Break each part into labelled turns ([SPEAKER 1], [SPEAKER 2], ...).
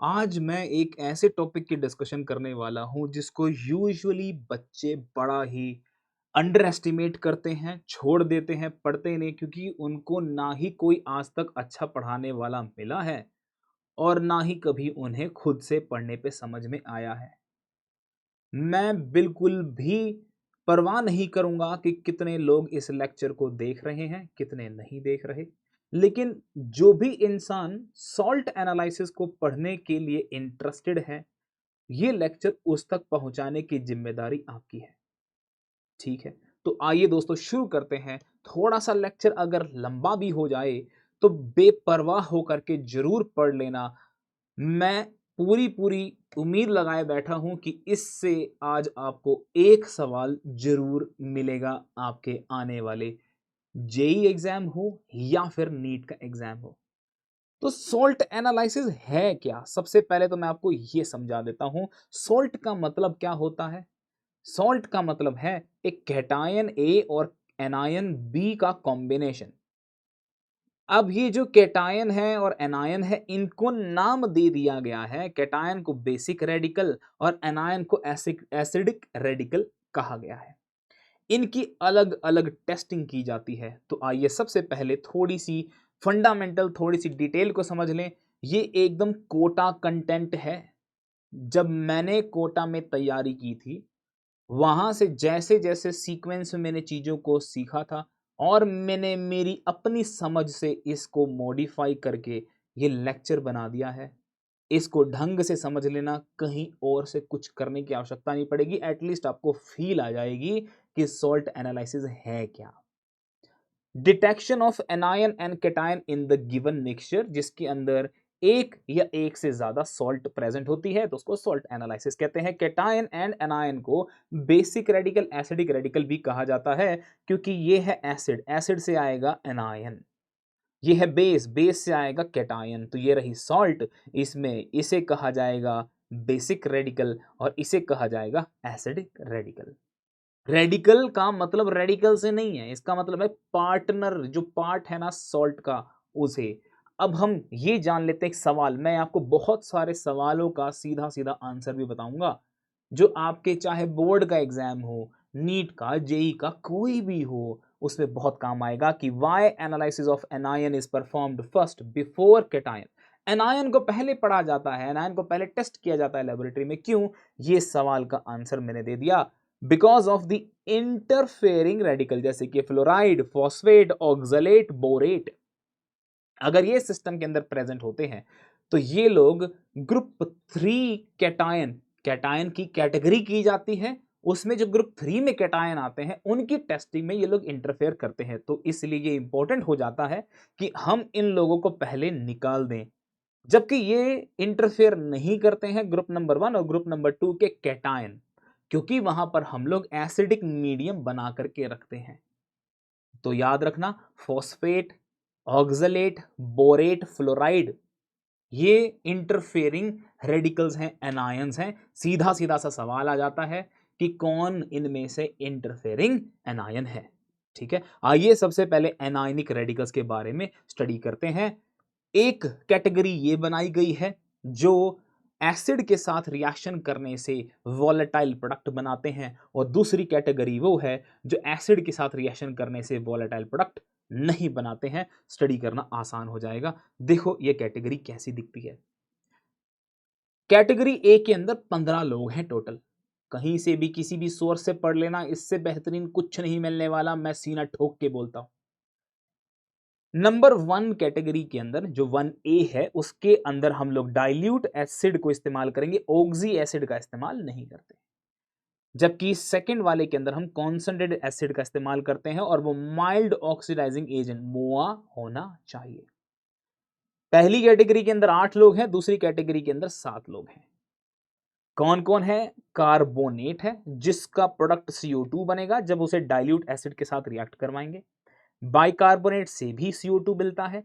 [SPEAKER 1] आज मैं एक ऐसे टॉपिक की डिस्कशन करने वाला हूँ जिसको यूजुअली बच्चे बड़ा ही अंडर एस्टिमेट करते हैं, छोड़ देते हैं, पढ़ते नहीं क्योंकि उनको ना ही कोई आज तक अच्छा पढ़ाने वाला मिला है और ना ही कभी उन्हें खुद से पढ़ने पे समझ में आया है। मैं बिल्कुल भी परवाह नहीं करूँगा कि कितने लोग इस लेक्चर को देख रहे हैं, कितने नहीं देख रहे। लेकिन जो भी इंसान सॉल्ट एनालिसिस को पढ़ने के लिए इंटरेस्टेड है, ये लेक्चर उस तक पहुँचाने की ज़िम्मेदारी आपकी है। ठीक है? तो आइए दोस्तों शुरू करते हैं। थोड़ा-सा लेक्चर अगर लंबा भी हो जाए, तो बेपरवाह होकर के ज़रूर पढ़ लेना। मैं पूरी-पूरी उम्मीद लगाए बैठा हूँ कि इससे आज आपको एक सवाल ज़रूर मिलेगा आपके आने वाले जेईई एग्ज़ाम हो या फिर नीट का एग्ज़ाम हो। तो सॉल्ट एनालिसिस है क्या? सबसे पहले तो मैं आपको ये समझा देता हूँ, सॉल्ट का मतलब क्या होता है? सॉल्ट का मतलब है एक कैटायन ए और एनायन बी का कॉम्बिनेशन। अब ये जो कैटायन है और एनायन है, इनको नाम दे दिया गया है। कैटायन को बेसिक रेडिकल और एनायन को एसिडिक रेडिकल कहा गया है। इनकी अलग-अलग टेस्टिंग की जाती है। तो आइए सबसे पहले थोड़ी-सी फंडामेंटल, थोड़ी-सी डिटेल को समझ लें। ये एकदम कोटा कंटेंट है। जब मैंने कोटा में तैयारी की थी, वहाँ से जैसे-जैसे सीक्वेंस में मैंने चीज़ों को सीखा था और मैंने मेरी अपनी समझ से इसको मॉडिफ़ाई करके ये लेक्चर बना दिया है। इसको ढंग से समझ लेना, कहीं और से कुछ करने की आवश्यकता नहीं पड़ेगी, एट लीस्ट आपको फ़ील आ जाएगी कि सॉल्ट एनालिसिस है क्या? Detection of anion and cation in the given mixture, जिसके अंदर एक या एक से ज्यादा सॉल्ट प्रेजेंट होती है तो उसको सॉल्ट एनालिसिस कहते हैं। कैटायन एंड एनायन को बेसिक रेडिकल, एसिडिक रेडिकल भी कहा जाता है क्योंकि ये है एसिड, एसिड से आएगा एनायन। ये है बेस, बेस से आएगा कैटायन। तो ये रही सॉल्ट, इसमें इसे कहा जाएगा बेसिक रेडिकल और इसे कहा जाएगा एसिडिक रेडिकल। रेडिकल का मतलब रेडिकल से नहीं है, इसका मतलब है पार्टनर, जो पार्ट है ना सॉल्ट का, उसे। अब हम ये जान लेते हैं एक सवाल, मैं आपको बहुत सारे सवालों का सीधा-सीधा आंसर भी बताऊँगा, जो आपके चाहे बोर्ड का एग्ज़ाम हो, नीट का, जेईई का, कोई भी हो, उसमें बहुत काम आएगा कि why analysis of anion is performed first before cation. Anion को पहले पढ़ा जाता है, एनायन को पहले टेस्ट किया जाता है लैबोरेटरी में, क्यों? ये सवाल का आंसर मैंने दे दिया। Because of the interfering radical, जैसे कि फ्लोराइड, फॉस्फेट, ऑक्सलेट, बोरेट, अगर ये सिस्टम के अंदर प्रेजेंट होते हैं तो ये लोग ग्रुप 3 कैटायन, कैटायन की कैटेगरी की जाती है, उसमें जो ग्रुप 3 में कैटायन आते हैं उनकी टेस्टिंग में ये लोग इंटरफेयर करते हैं। तो इसलिए ये इंपॉर्टेंट हो जाता है कि हम इन लोगों को पहले निकाल दें। जबकि ये इंटरफेयर नहीं करते हैं ग्रुप नंबर 1 और ग्रुप नंबर 2 के कैटायन, क्योंकि वहां पर हम लोग एसिडिक मीडियम बना करके रखते हैं। तो याद रखना, फॉस्फेट, ऑक्सलेट, बोरेट, फ्लोराइड, ये इंटरफेयरिंग रेडिकल्स हैं, एनायंस हैं। सीधा सीधा सा सवाल आ जाता है कि कौन इनमें से इंटरफेयरिंग एनायन है। ठीक है, आइए सबसे पहले एनायनिक रेडिकल्स के बारे में स्टडी करते हैं। एक कैटेगरी ये बनाई गई है जो एसिड के साथ रिएक्शन करने से वोलेटाइल प्रोडक्ट बनाते हैं, और दूसरी कैटेगरी वो है जो एसिड के साथ रिएक्शन करने से वोलेटाइल प्रोडक्ट नहीं बनाते हैं। स्टडी करना आसान हो जाएगा। देखो ये कैटेगरी कैसी दिखती है। कैटेगरी ए के अंदर 15 लोग हैं टोटल। कहीं से भी किसी भी सोर्स से पढ़ लेना, इससे बेहतरीन कुछ नहीं मिलने वाला, मैं सीना ठोक के बोलता हूं। नंबर 1 कैटेगरी के अंदर जो 1A है, उसके अंदर हम लोग डाइल्यूट एसिड को इस्तेमाल करेंगे, ऑक्सी एसिड का इस्तेमाल नहीं करते। जबकि सेकंड वाले के अंदर हम कॉन्सनट्रेटेड एसिड का इस्तेमाल करते हैं और वो माइल्ड ऑक्सीडाइजिंग एजेंट मोआ होना चाहिए। पहली कैटेगरी के अंदर 8 लोग हैं, दूसरी कैटेगरी के अंदर 7 लोग हैं। कौन कौन है? कार्बोनेट है, जिसका प्रोडक्ट CO2 बनेगा जब उसे डाइल्यूट एसिड के साथ रिएक्ट करवाएंगे। बाइकार्बोनेट से भी CO2 मिलता है,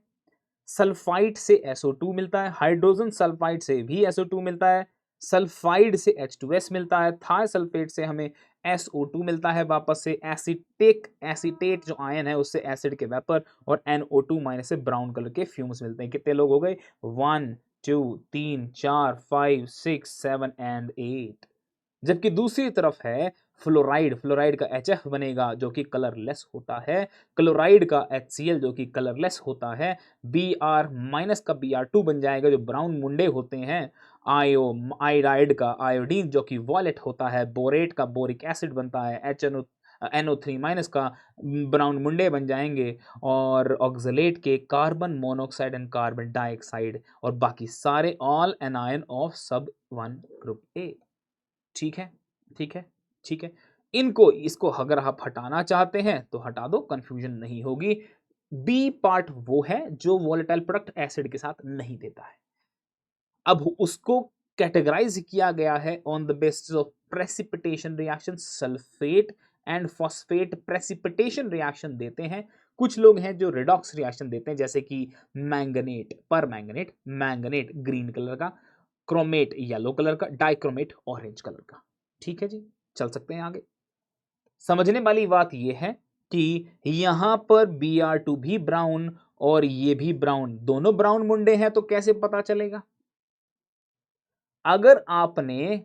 [SPEAKER 1] सल्फाइड से SO2 मिलता है, हाइड्रोजन सल्फाइड से भी SO2 मिलता है, सल्फाइड से H2S मिलता है, थायोसल्फेट से हमें SO2 मिलता है वापस से, एसीटेट जो आयन है उससे एसिड के वेपर, और NO2 माइनस से ब्राउन कलर के फ्यूम्स मिलते हैं। कितने लोग हो गए? 1 2, 3, 4, 5, 6, 7 एंड 8। जबकि दूसरी तरफ है फ्लोराइड, फ्लोराइड का HF बनेगा जो कि कलरलेस होता है, क्लोराइड का HCl जो कि कलरलेस होता है, Br माइनस का Br2 बन जाएगा जो ब्राउन मुंडे होते हैं, आयोडाइड का आयोडीन जो कि वॉलेट होता है, बोरेट का बोरिक एसिड बनता है, NO3 माइनस का ब्राउन मुंडे बन जाएंगे, और ऑक्सलेट के carbon monoxide and carbon dioxide, और बाकी सारे ऑल एनायन ऑफ सब 1 ग्रुप ए। ठीक है, ठीक है, ठीक है। इसको अगर आप हटाना चाहते हैं तो हटा दो, कंफ्यूजन नहीं होगी। बी पार्ट वो है जो वोलेटाइल प्रोडक्ट एसिड के साथ नहीं देता है। अब उसको कैटेगराइज किया गया है on the basis of precipitation reaction, sulphate and phosphate precipitation reaction देते हैं। कुछ लोग हैं जो रिडॉक्स रिएक्शन देते हैं, जैसे कि मैंगनेट पर मैंगनेट, मैंगनेट ग्रीन कलर का, क्रोमेट येलो कलर का, डाइक्रोमेट ऑरेंज कलर का। ठीक है जी, चल सकते हैं आगे। समझने वाली बात यह है कि यहां पर Br2 भी ब्राउन और ये भी ब्राउन, दोनों ब्राउन मुंडे हैं, तो कैसे पता चलेगा? अगर आपने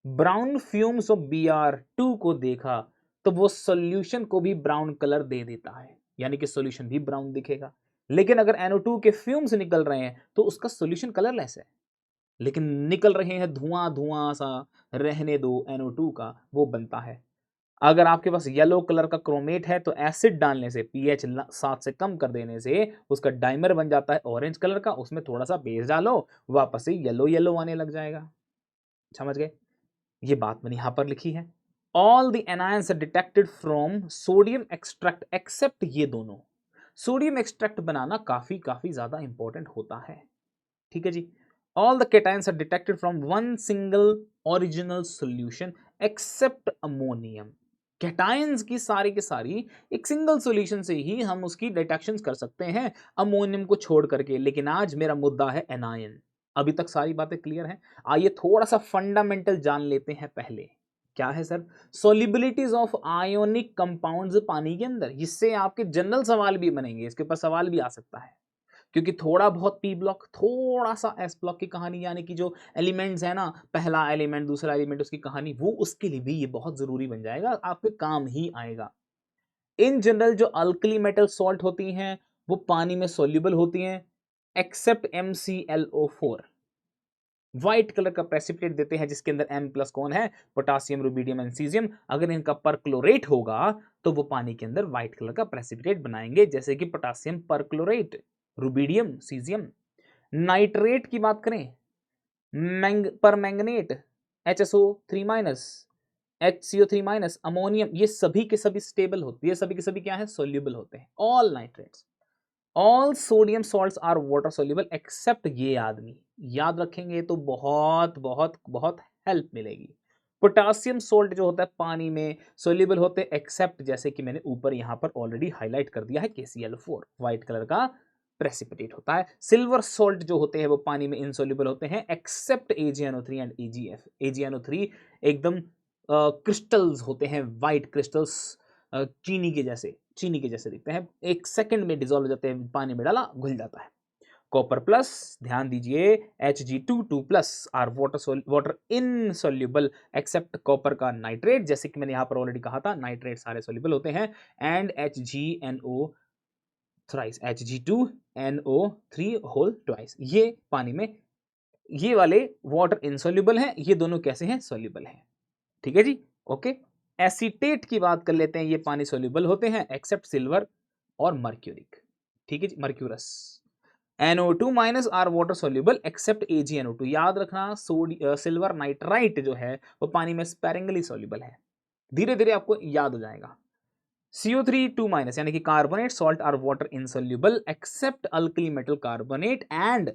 [SPEAKER 1] ब्राउन फ्यूम्स ऑफ Br2 को देखा तो वो सॉल्यूशन को भी ब्राउन कलर दे देता है, यानी कि सॉल्यूशन भी ब्राउन दिखेगा। लेकिन अगर NO2 के फ्यूम्स निकल रहे हैं तो उसका सॉल्यूशन कलरलेस है, लेकिन निकल रहे हैं धुआं धुआं सा, रहने दो NO2 का, वो बनता है। अगर आपके पास येलो कलर का क्रोमेट है तो एसिड डालने से, pH 7 से कम कर देने से उसका डाइमर बन जाता है ऑरेंज कलर का, उसमें थोड़ा सा बेस डालो, वापस से येलो येलो आने लग जाएगा। समझ गए? ये बात मैंने यहां पर लिखी है। All the anions detected from sodium extract except ये दोनों। सोडियम एक्सट्रैक्ट बनाना काफी काफी ज्यादा इंपॉर्टेंट होता है। ठीक है जी। All the cations are detected from one single original solution except ammonium. Cations की सारी के सारी एक सिंगल सॉल्यूशन से ही हम उसकी डिटेक्शन कर सकते हैं, अमोनियम को छोड़ करके। लेकिन आज मेरा मुद्दा है एनायन। अभी तक सारी बातें क्लियर हैं? आइए थोड़ा सा फंडामेंटल जान लेते हैं पहले। क्या है सर? सॉल्युबिलिटीज ऑफ आयोनिक कंपाउंड्स पानी के अंदर। इससे आपके जनरल सवाल भी बनेंगे, इसके ऊपर सवाल भी आ सकता है, क्योंकि थोड़ा बहुत पी ब्लॉक, थोड़ा सा एस ब्लॉक की कहानी, यानी कि जो एलिमेंट्स है ना, पहला एलिमेंट दूसरा एलिमेंट, उसकी कहानी, वो उसके लिए भी ये बहुत जरूरी बन जाएगा, आपके काम ही आएगा। इन जनरल जो अल्कली मेटल सॉल्ट होती हैं वो पानी में सोल्यूबल होती हैं एक्सेप्ट MClO4। व्हाइट कलर का प्रेसिपिटेट देते हैं जिसके अंदर M प्लस कौन है? Potassium, rubidium and caesium. अगर इनका परक्लोरेट होगा तो वो पानी के अंदर व्हाइट कलर का प्रेसिपिटेट बनाएंगे, जैसे कि potassium perchlorate, rubidium, caesium. Nitrate की बात करें, पर manganate, HSO3 minus, HCO3 minus, ammonium, ये सभी के सभी स्टेबल होते हैं, ये सभी के सभी क्या है? सोल्यूबल होते हैं। All nitrates, all sodium salts are water soluble except, ये आदमी याद रखेंगे तो बहुत बहुत बहुत हेल्प मिलेगी। पोटासियम सोल्ट जो होता है पानी में सोल्यूबल होते हैं एक्सेप्ट, जैसे कि मैंने ऊपर यहां पर ऑलरेडी हाईलाइट कर दिया है, KCl4 व्हाइट कलर का प्रेसिपिटेट होता है। सिल्वर सोल्ट जो होते हैं वो पानी में इनसोल्यूबल होते हैं accept AgNO3 and AgF। AgNO3 एकदम क्रिस्टल्स होते हैं, व्हाइट क्रिस्टल्स, चीनी के जैसे दिखते हैं, एक सेकंड में डिजोल्व हो जाते हैं, पानी में डाला घुल जाता है। कॉपर प्लस, ध्यान दीजिए, Hg2 plus are water insoluble except copper का नाइट्रेट, जैसे कि मैंने यहां पर ऑलरेडी कहा था, नाइट्रेट सारे सोल्यूबल होते हैं। And HgNO thrice, Hg2NO3 whole twice, ये पानी में, ये वाले वाटर इनसोल्यूबल हैं, ये दोनों कैसे हैं? सोल्यूबल हैं। ठीक है जी, ओके। एसीटेट की बात कर लेते हैं, ये पानी सोल्यूबल होते हैं एक्सेप्ट सिल्वर और मर्क्यूरिक। ठीक है जी, mercurous. NO2 minus are water soluble except AgNO2। याद रखना, सिल्वर नाइट्राइट जो है वो पानी में स्पेरिंगली सोल्यूबल है, धीरे धीरे आपको याद हो जाएगा। CO3 2 माइनस यानी कि carbonate salt are water insoluble except alkali metal carbonate and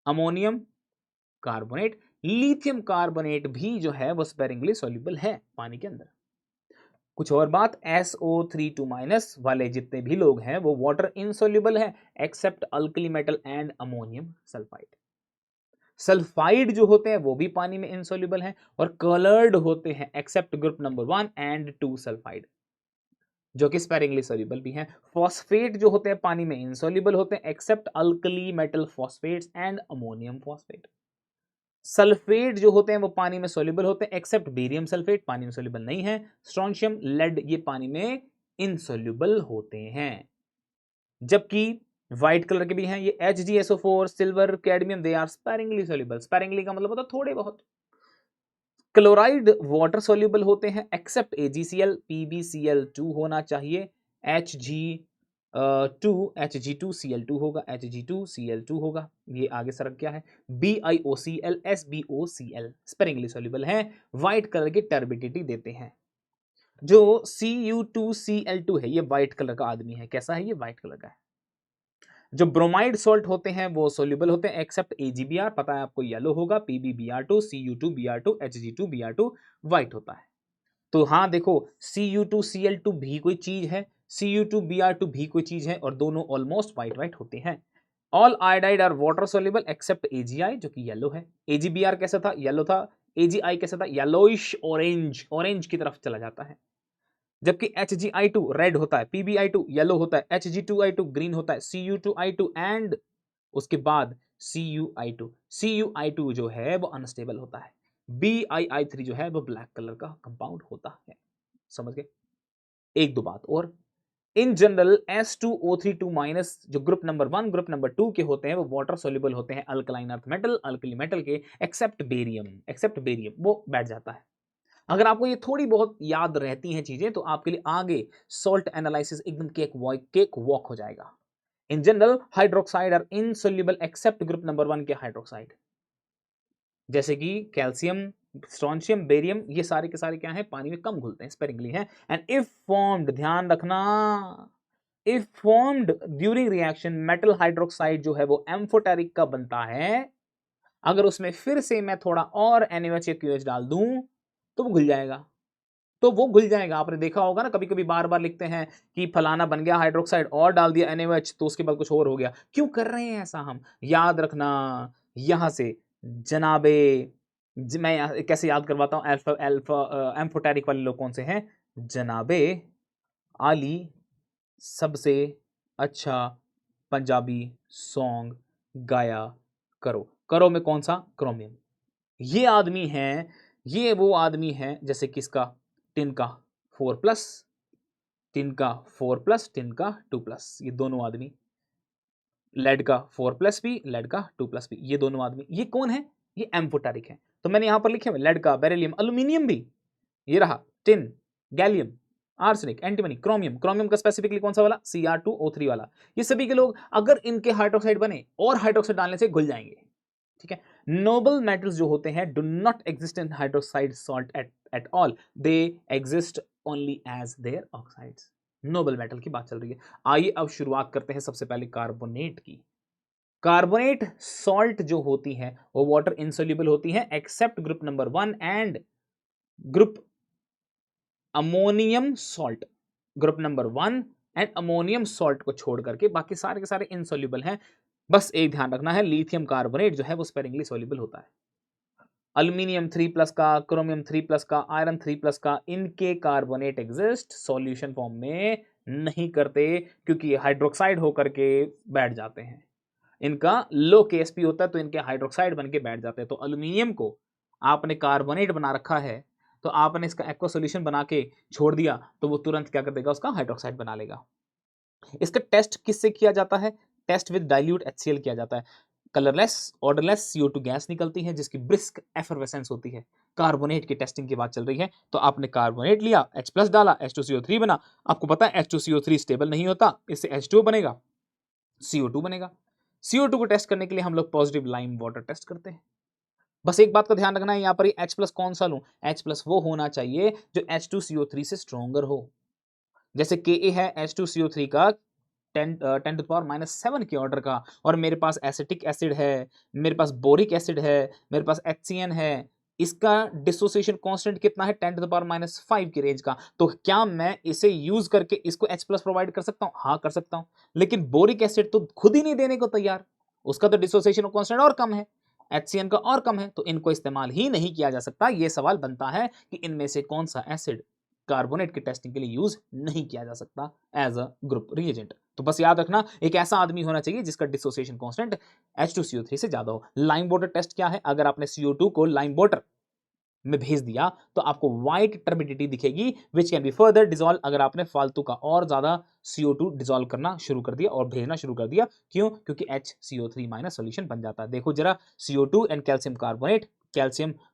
[SPEAKER 1] ammonium carbonate. Lithium carbonate भी जो है वो स्पेरिंगली सॉल्युबल है पानी के अंदर। कुछ और बात, SO3 माइनस वाले जितने भी लोग हैं वो वाटर इनसोल्युबल है except alkali metal and ammonium sulphide. Sulphide जो होते हैं वो भी पानी में इनसोल्युबल हैं और कलर्ड होते हैं except group number 1 and 2 sulphide. जो कि स्पेरिंगली सोल्यूबल भी हैं। फॉस्फेट जो होते हैं पानी में इनसोल्यूबल होते हैं except alkali metal phosphates and ammonium phosphate. Sulphate जो होते हैं वो पानी में सोल्यूबल होते हैं एक्सेप्ट बेरियम सल्फेट, पानी में सोल्यूबल नहीं है। स्ट्रोंशियम, लेड, ये पानी में इनसोल्यूबल होते हैं। जबकि व्हाइट कलर के भी हैं ये HgSO4, silver, cadmium, they are sparingly soluble. Sparingly का मतलब होता है थोड़े बहुत। क्लोराइड वाटर सोल्यूबल होते हैं एक्सेप्ट AgCl, PbCl2 होना चाहिए। Hg2 होगा, Hg2Cl2 होगा। ये आगे सरक क्या है, BiOCl, SbOCl स्पेरिंगली सोल्यूबल है, व्हाइट कलर की टर्बिडिटी देते हैं। जो Cu2Cl2 है ये व्हाइट कलर का आदमी है। कैसा है ये, व्हाइट कलर का है। जो ब्रोमाइड सॉल्ट होते हैं वो सोल्यूबल होते हैं एक्सेप्ट AgBr, पता है आपको, येलो होगा, PbBr2, Cu2Br2, Hg2Br2 व्हाइट होता है। तो हाँ देखो, Cu2Cl2 भी कोई चीज है, Cu2Br2 भी कोई चीज है, और दोनों ऑलमोस्ट व्हाइट व्हाइट होते हैं। All iodide are water soluble except AgI जो कि येलो है। AgBr कैसा था, येलो था। AgI कैसा था, येलोइश ऑरेंज, ऑरेंज की तरफ चला जाता है। जबकि HgI2 रेड होता है, PbI2 येलो होता है, Hg2I2 ग्रीन होता है, Cu2I2 एंड उसके बाद Cu2 जो है वो अनस्टेबल होता है। BiI3 जो है वो ब्लैक कलर का कंपाउंड होता है। समझ गए। एक दो बात और, इन जनरल S2O32 माइनस जो ग्रुप नंबर 1 ग्रुप नंबर 2 के होते हैं वो वाटर सोल्यूबल होते हैं alkaline earth metal, alkali metal के, एक्सेप्ट बेरियम वो बैठ जाता है। अगर आपको ये थोड़ी बहुत याद रहती हैं चीजें तो आपके लिए आगे सॉल्ट एनालिसिस एकदम केक वॉक हो जाएगा। In general hydroxide are insoluble except group number 1 के हाइड्रोक्साइड, जैसे कि कैल्शियम, स्ट्रोंशियम, बेरियम, ये सारे के सारे क्या है, पानी में कम घुलते हैं, स्पेरिंगली हैं। एंड इफ फॉर्म्ड, ध्यान रखना, if formed during reaction metal hydroxide जो है वो एम्फोटेरिक का बनता है। अगर उसमें फिर से मैं थोड़ा और NaOH या QH डाल दूं तो वो घुल जाएगा, तो वो घुल जाएगा। आपने देखा होगा ना, कभी कभी बार बार लिखते हैं कि फलाना बन गया हाइड्रोक्साइड और डाल दिया NaOH तो उसके बाद कुछ और हो गया। क्यों कर रहे हैं ऐसा हम, याद रखना। यहां से जनाबे, मैं कैसे याद करवाता हूं, अल्फा अल्फा एम्फोटेरिक वाले लोग कौन से हैं, जनाबे आली सबसे अच्छा पंजाबी सॉन्ग गाया करो। करो में कौन सा, क्रोमियम। ये आदमी है, ये वो आदमी है जैसे किसका, टिन का 4+, टिन का 4+, टिन का 2+, ये दोनों आदमी, लेड का 4+ भी, लेड का 2+ भी, ये दोनों आदमी, ये कौन है, ये एम्फोटेरिक है। तो मैंने यहां पर लिखे हुए लेड का, बेरिलियम, अल्यूमिनियम भी, ये रहा tin, gallium, arsenic, antimony, chromium, chromium का स्पेसिफिकली कौन सा वाला, Cr2O3 वाला। ये सभी के लोग अगर इनके हाइड्रोक्साइड बने और हाइड्रोक्साइड डालने से घुल जाएंगे। ठीक है। नोबल मेटल्स जो होते हैं do not exist in hydroxide salt at all, they exist only as their oxides. Noble metal की बात चल रही है। आइए अब शुरुआत करते हैं सबसे पहले कार्बोनेट की। कार्बोनेट सॉल्ट जो होती है वो वाटर इनसोल्यूबल होती है except group number 1 and group ammonium salt. Group number 1 and ammonium salt को छोड़ करके बाकी सारे के सारे इनसोल्यूबल हैं। बस एक ध्यान रखना है, लिथियम कार्बोनेट जो है वो स्पेरिंगली सोल्यूबल होता है। अल्यूमिनियम 3+ का, क्रोमियम 3+ का, आयरन 3+ का, इनके कार्बोनेट एग्जिस्ट सॉल्यूशन फॉर्म में नहीं करते क्योंकि हाइड्रोक्साइड होकर के बैठ जाते हैं। इनका लो KsP होता है तो इनके हाइड्रोक्साइड बन के बैठ जाते हैं। तो अल्यूमिनियम को आपने कार्बोनेट बना रखा है तो आपने इसका एक्वा सोल्यूशन बना के छोड़ दिया तो वो तुरंत क्या कर देगा, उसका हाइड्रोक्साइड बना लेगा। इसका टेस्ट किससे किया जाता है, टेस्ट विद डाइल्यूट HCl किया जाता है। कलरलेस ऑर्डरलेस CO2 गैस निकलती है जिसकी ब्रिस्क एफरवेसेंस होती है। कार्बोनेट की टेस्टिंग की बात चल रही है तो आपने कार्बोनेट लिया, H+ डाला, H2CO3 बना। आपको पता है H2CO3 स्टेबल नहीं होता, इससे H2O बनेगा, CO2 बनेगा। CO2 को टेस्ट करने के लिए हम लोग पॉजिटिव लाइम वाटर टेस्ट करते हैं। बस एक बात का ध्यान रखना है, यहां पर H+ कौन सा लूं, H+ वो होना चाहिए जो H2CO3 से स्ट्रॉन्गर हो। जैसे Ka है H2CO3 का 10⁻⁷ के ऑर्डर का, और मेरे पास एसिटिक एसिड है, मेरे पास बोरिक एसिड है, मेरे पास HCN है। इसका डिसोसिएशन कांस्टेंट कितना है, 10⁻⁵ की रेंज का। तो क्या मैं इसे यूज करके इसको H+ प्रोवाइड कर सकता हूं, हाँ कर सकता हूं। लेकिन बोरिक एसिड तो खुद ही नहीं देने को तैयार, उसका तो डिसोसिएशन कांस्टेंट और कम है, HCN का और कम है, तो इनको इस्तेमाल ही नहीं किया जा सकता। यह सवाल बनता है कि इनमें से कौन सा एसिड कार्बोनेट की टेस्टिंग के लिए यूज नहीं किया जा सकता एज अ ग्रुप रिएजेंट। तो बस याद रखना, एक ऐसा आदमी होना चाहिए जिसका डिसोसिएशन कांस्टेंट H2CO3 से ज्यादा हो। लाइम वाटर टेस्ट क्या है? अगर आपने CO2 को लाइम वाटर में भेज दिया तो आपको व्हाइट टर्बिडिटी दिखेगी which can be further dissolve. अगर आपने फालतू का और ज्यादा CO2 डिसॉल्व करना शुरू कर दिया और भेजना शुरू कर दिया, क्यों? क्योंकि HCO3 माइनस सोल्यूशन बन जाता है। देखो जरा, CO2 एंड कैल्शियम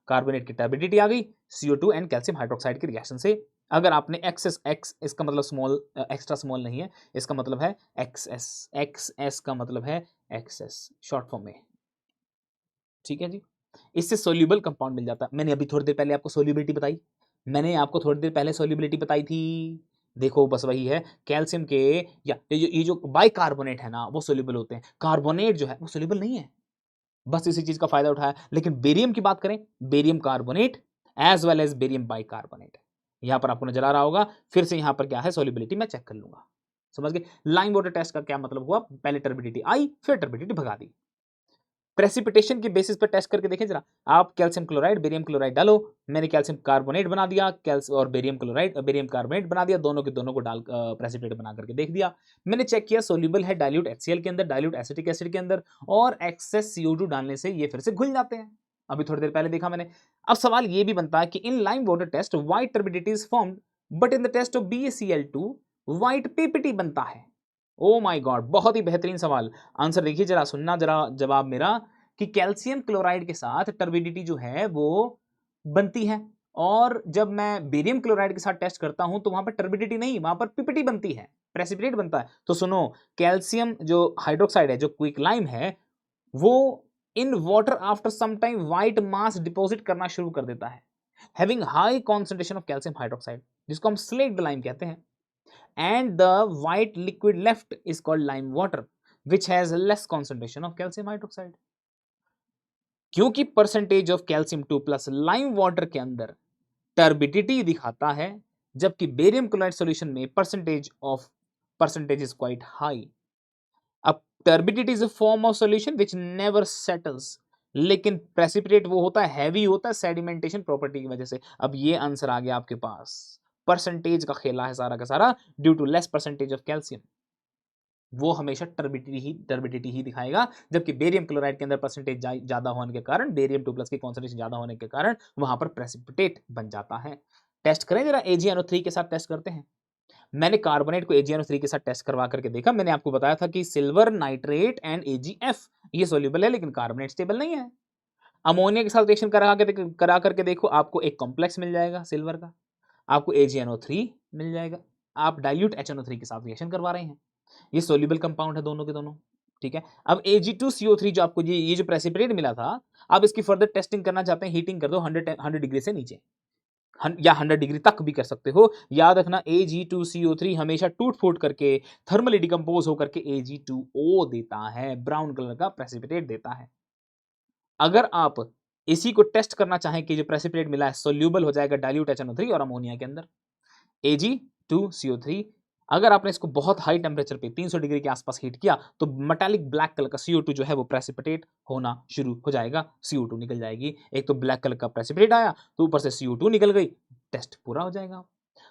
[SPEAKER 1] कार्बोनेट की टर्बिडिटी आ गई CO2 एंड कैल्शियम हाइड्रोक्साइड के रिएक्शन से। अगर आपने एक्सेस एक्स, इसका मतलब स्मॉल, एक्स्ट्रा स्मॉल नहीं है, इसका मतलब है एक्सएस, एक्सएस का मतलब है एक्सेस शॉर्ट फॉर्म में, ठीक है जी। इससे सोल्यूबल कंपाउंड मिल जाता है। मैंने अभी थोड़ी देर पहले आपको सोल्यूबिलिटी बताई, मैंने आपको थोड़ी देर पहले सोल्यूबिलिटी बताई थी। देखो बस वही है, कैल्शियम के या ये जो बाइकार्बोनेट है ना वो सोल्यूबल होते हैं, कार्बोनेट जो है वो सोल्यूबल नहीं है। बस इसी चीज का फायदा उठाया। लेकिन बेरियम की बात करें, barium carbonate as well as barium bicarbonate, यहां पर आपको नजर आ रहा होगा। फिर से यहां पर क्या है, सोल्यूबिलिटी मैं चेक कर लूंगा। समझ गए? लाइम वाटर टेस्ट का क्या मतलब हुआ? पहले टर्बिडिटी आई, फिर टर्बिडिटी भगा दी। प्रेसिपिटेशन के बेसिस पर टेस्ट करके देखें जरा। आप कैल्शियम क्लोराइड बेरियम क्लोराइड डालो, मैंने कैल्शियम कार्बोनेट बना दिया, कैल्शियम और बेरियम क्लोराइड बेरियम कार्बोनेट बना दिया, दोनों के दोनों को डाल प्रेसिपिटेट बना करके देख दिया। मैंने चेक किया सोल्यूबल है डाइल्यूट HCl के अंदर, डाइल्यूट एसिटिक एसिड के अंदर, और एक्सेस CO2 डालने से ये फिर से घुल जाते हैं। अभी थोड़ी देर पहले देखा मैंने। अब सवाल ये भी बनता है कि in lime water test white turbidity is formed, but in the test of BaCl2 white PPT बनता है। ओ माय गॉड, बहुत ही बेहतरीन सवाल। आंसर देखिए जरा, सुनना जरा जवाब मेरा, कि कैल्शियम क्लोराइड के साथ टर्बिडिटी जो है वो बनती है, और जब मैं बेरियम क्लोराइड के साथ टेस्ट करता हूं तो वहां पर टर्बिडिटी नहीं, वहां पर PPT बनती है, प्रेसिपिटेट बनता है। तो सुनो, कैल्शियम जो हाइड्रोक्साइड है, जो क्विक लाइम है, वो in water after some time white mass deposit करना शुरू कर देता है, having high concentration of calcium hydroxide, जिसको हम स्लेक्ड लाइम कहते हैं। And the white liquid left is called lime water, which has less concentration of calcium hydroxide. क्योंकि percentage of calcium 2 plus lime water के अंदर टर्बिडिटी दिखाता है, जबकि बेरियम क्लोराइड सॉल्यूशन में परसेंटेज इज क्वाइट हाई। अब turbidity is a form of solution which never settles, लेकिन precipitate वो होता है, हैवी होता है सेडिमेंटेशन प्रॉपर्टी की वजह से। अब ये आंसर आ गया आपके पास, परसेंटेज का खेला है सारा का सारा, due to less percentage of calcium, वो हमेशा टर्बिडिटी ही दिखाएगा, जबकि बेरियम क्लोराइड के अंदर परसेंटेज ज्यादा होने के कारण, बेरियम 2 प्लस की कॉन्सेंट्रेशन ज्यादा होने के कारण वहां पर प्रेसिपिटेट बन जाता है। टेस्ट करें जरा, AgNO3 के साथ टेस्ट करते हैं। मैंने कार्बोनेट को AgNO3 के साथ टेस्ट करवा करके देखा। मैंने आपको बताया था कि सिल्वर नाइट्रेट एंड AgF ये सोल्यूबल है, लेकिन कार्बोनेट स्टेबल नहीं है। अमोनिया के साथ रिएक्शन करा करके देखो, आपको एक कॉम्प्लेक्स मिल जाएगा सिल्वर का, आपको AgNO3 मिल जाएगा। आप डाइल्यूट HNO3 के साथ रिएक्शन करवा रहे हैं, ये सोल्यूबल कंपाउंड है दोनों के दोनों, ठीक है। अब Ag2CO3 जो आपको ये जो प्रेसिपिटेट मिला था, आप इसकी फर्दर टेस्टिंग करना चाहते हैं, हीटिंग कर दो 100 डिग्री से नीचे, या 100 डिग्री तक भी कर सकते हो। याद रखना, Ag2CO3 हमेशा टूट फूट करके थर्मली डिकम्पोज होकर के Ag2O देता है, ब्राउन कलर का प्रेसिपिटेट देता है। अगर आप इसी को टेस्ट करना चाहें कि जो प्रेसिपिटेट मिला है सोल्यूबल हो जाएगा डाइल्यूट HNO3 और अमोनिया के अंदर, Ag2CO3, अगर आपने इसको बहुत हाई टेम्परेचर पे 300 डिग्री के आसपास हीट किया तो मेटालिक ब्लैक कलर का CO2 जो है वो प्रेसिपिटेट होना शुरू हो जाएगा, CO2 निकल जाएगी। एक तो ब्लैक कलर का प्रेसिपिटेट आया तो ऊपर से CO2 निकल गई, टेस्ट पूरा हो जाएगा।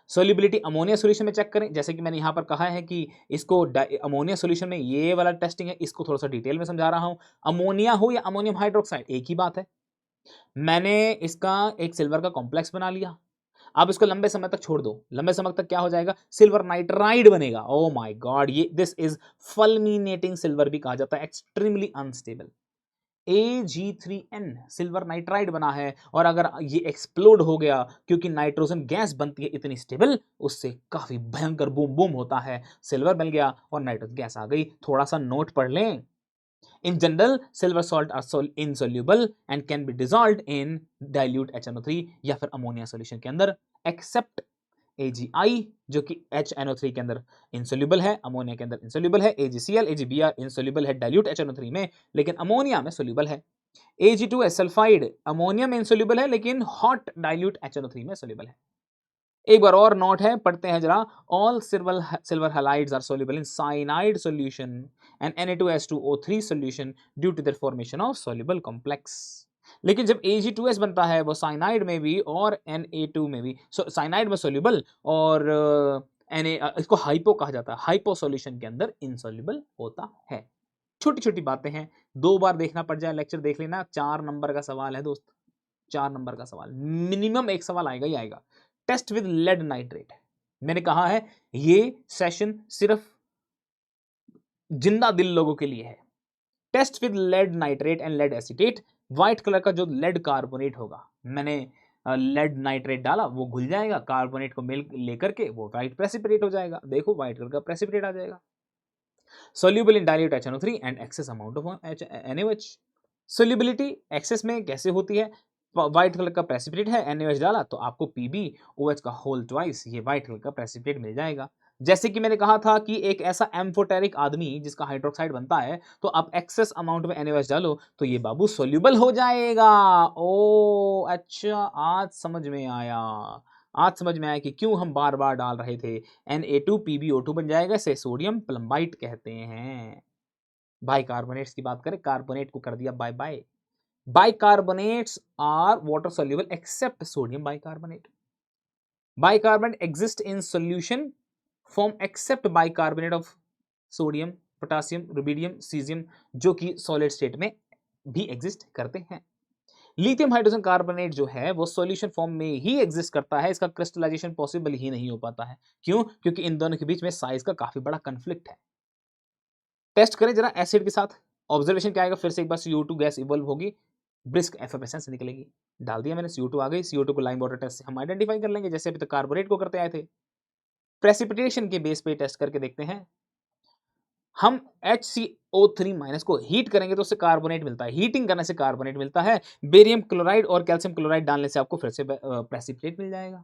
[SPEAKER 1] सोल्यूबिलिटी अमोनिया सॉल्यूशन में चेक करें, जैसे कि मैंने यहां पर कहा है कि इसको अमोनिया सॉल्यूशन में ये वाला टेस्टिंग है, इसको थोड़ा सा डिटेल में समझा रहा हूं। अमोनिया हो या अमोनियम हाइड्रोक्साइड एक ही बात है। मैंने इसका एक सिल्वर का कॉम्प्लेक्स बना लिया, आप इसको लंबे समय तक छोड़ दो, लंबे समय तक क्या हो जाएगा, सिल्वर नाइट्राइड बनेगा। ओ माय गॉड, ये दिस इज फल्मिनेटिंग सिल्वर भी कहा जाता है, extremely unstable. Ag3N silver nitride बना है, और अगर ये एक्सप्लोड हो गया, क्योंकि नाइट्रोजन गैस बनती है इतनी स्टेबल, उससे काफी भयंकर बूम बूम होता है, सिल्वर मिल गया और नाइट्रोजन गैस आ गई। थोड़ा सा नोट पढ़ लें। In general, silver salt are insoluble and can be dissolved in dilute HNO3 या फिर अमोनिया सॉल्यूशन के अंदर, एक्सेप्ट AgI जो कि HNO3 के अंदर इंसोल्यूबल है, अमोनिया के अंदर इंसोल्यूबल है। AgCl, AgBr इंसोल्यूबल है डाइल्यूट HNO3 में, लेकिन अमोनिया में सोल्यूबल है। Ag2S सल्फाइड अमोनिया में इंसोल्यूबल है, लेकिन हॉट डाइल्यूट HNO3 में सोल्यूबल है। एक बार और नोट है, पढ़ते हैं जरा। All silver halides are soluble in cyanide solution and Na2S2O3 solution due to their formation of soluble complex. लेकिन जब Ag2S बनता है वो साइनाइड में भी और Na2 में भी, साइनाइड में सोल्यूबल और इसको हाइपो कहा जाता है, हाइपो सॉल्यूशन के अंदर इनसॉल्युबल होता है। छोटी छोटी बातें हैं, 2 बार देखना पड़ जाए लेक्चर देख लेना। 4 नंबर का सवाल है दोस्त, 4 नंबर का सवाल, मिनिमम एक सवाल आएगा ही आएगा। टेस्ट विद लेड नाइट्रेट, मैंने कहा है ये सेशन सिर्फ जिंदा दिल लोगों के लिए है। Test with lead nitrate and lead acetate, white colour का जो लेड कार्बोनेट होगा, मैंने लेड नाइट्रेट डाला, वो घुल जाएगा, कार्बोनेट को मिल लेकर के वो व्हाइट प्रेसिपिटेट हो जाएगा। देखो व्हाइट कलर का प्रेसिपिटेट आ जाएगा। Soluble in dilute HNO3 and excess amount of NaOH। Solubility excess में कैसे होती है? व्हाइट कलर का प्रेसिपिटेट है, NaOH डाला तो आपको PbOH का होल ट्वाइस ये व्हाइट कलर का प्रेसिपिटेट मिल जाएगा। जैसे कि मैंने कहा था कि एक ऐसा एम्फोटेरिक आदमी जिसका हाइड्रोक्साइड बनता है, तो आप एक्सेस अमाउंट में NaOH डालो तो ये बाबू सोल्यूबल हो जाएगा। ओ अच्छा, आज समझ में आया, आज समझ में आया कि क्यों हम बार बार डाल रहे थे। Na2 PbO2 बन जाएगा, इसे सोडियम प्लम्बाइट कहते हैं। बाइकार्बोनेट्स की बात करें, कार्बोनेट को कर दिया bye bye. Bicarbonates are water soluble except sodium bicarbonate. Bicarbonate exist in solution form except bicarbonate of sodium, potassium, rubidium, cesium, जो कि सॉलिड स्टेट में भी एग्जिस्ट करते हैं। लिथियम हाइड्रोजन कार्बोनेट जो है वो सॉल्यूशन फॉर्म में ही एग्जिस्ट करता है, इसका क्रिस्टलाइजेशन पॉसिबल ही नहीं हो पाता है। क्यों? क्योंकि इन दोनों के बीच में साइज का काफी बड़ा कंफ्लिक्ट है। टेस्ट करें जरा एसिड के साथ, ऑब्जर्वेशन क्या आएगा? फिर से एक बार CO2 गैस इवॉल्व होगी, ब्रिस्क एफिशिएंसी निकलेगी। डाल दिया मैंने, CO2 आ गई। CO2 को लाइम वाटर टेस्ट से हम आइडेंटिफाई कर लेंगे, जैसे अभी तक कार्बोनेट को करते आए थे। प्रेसिपिटेशन के बेस पे टेस्ट करके देखते हैं। हम HCO3 माइनस को हीट करेंगे तो उससे कार्बोनेट मिलता है, हीटिंग करने से कार्बोनेट मिलता है। बेरियम क्लोराइड और कैल्शियम क्लोराइड डालने से आपको फिर से प्रेसिपिटेट मिल जाएगा।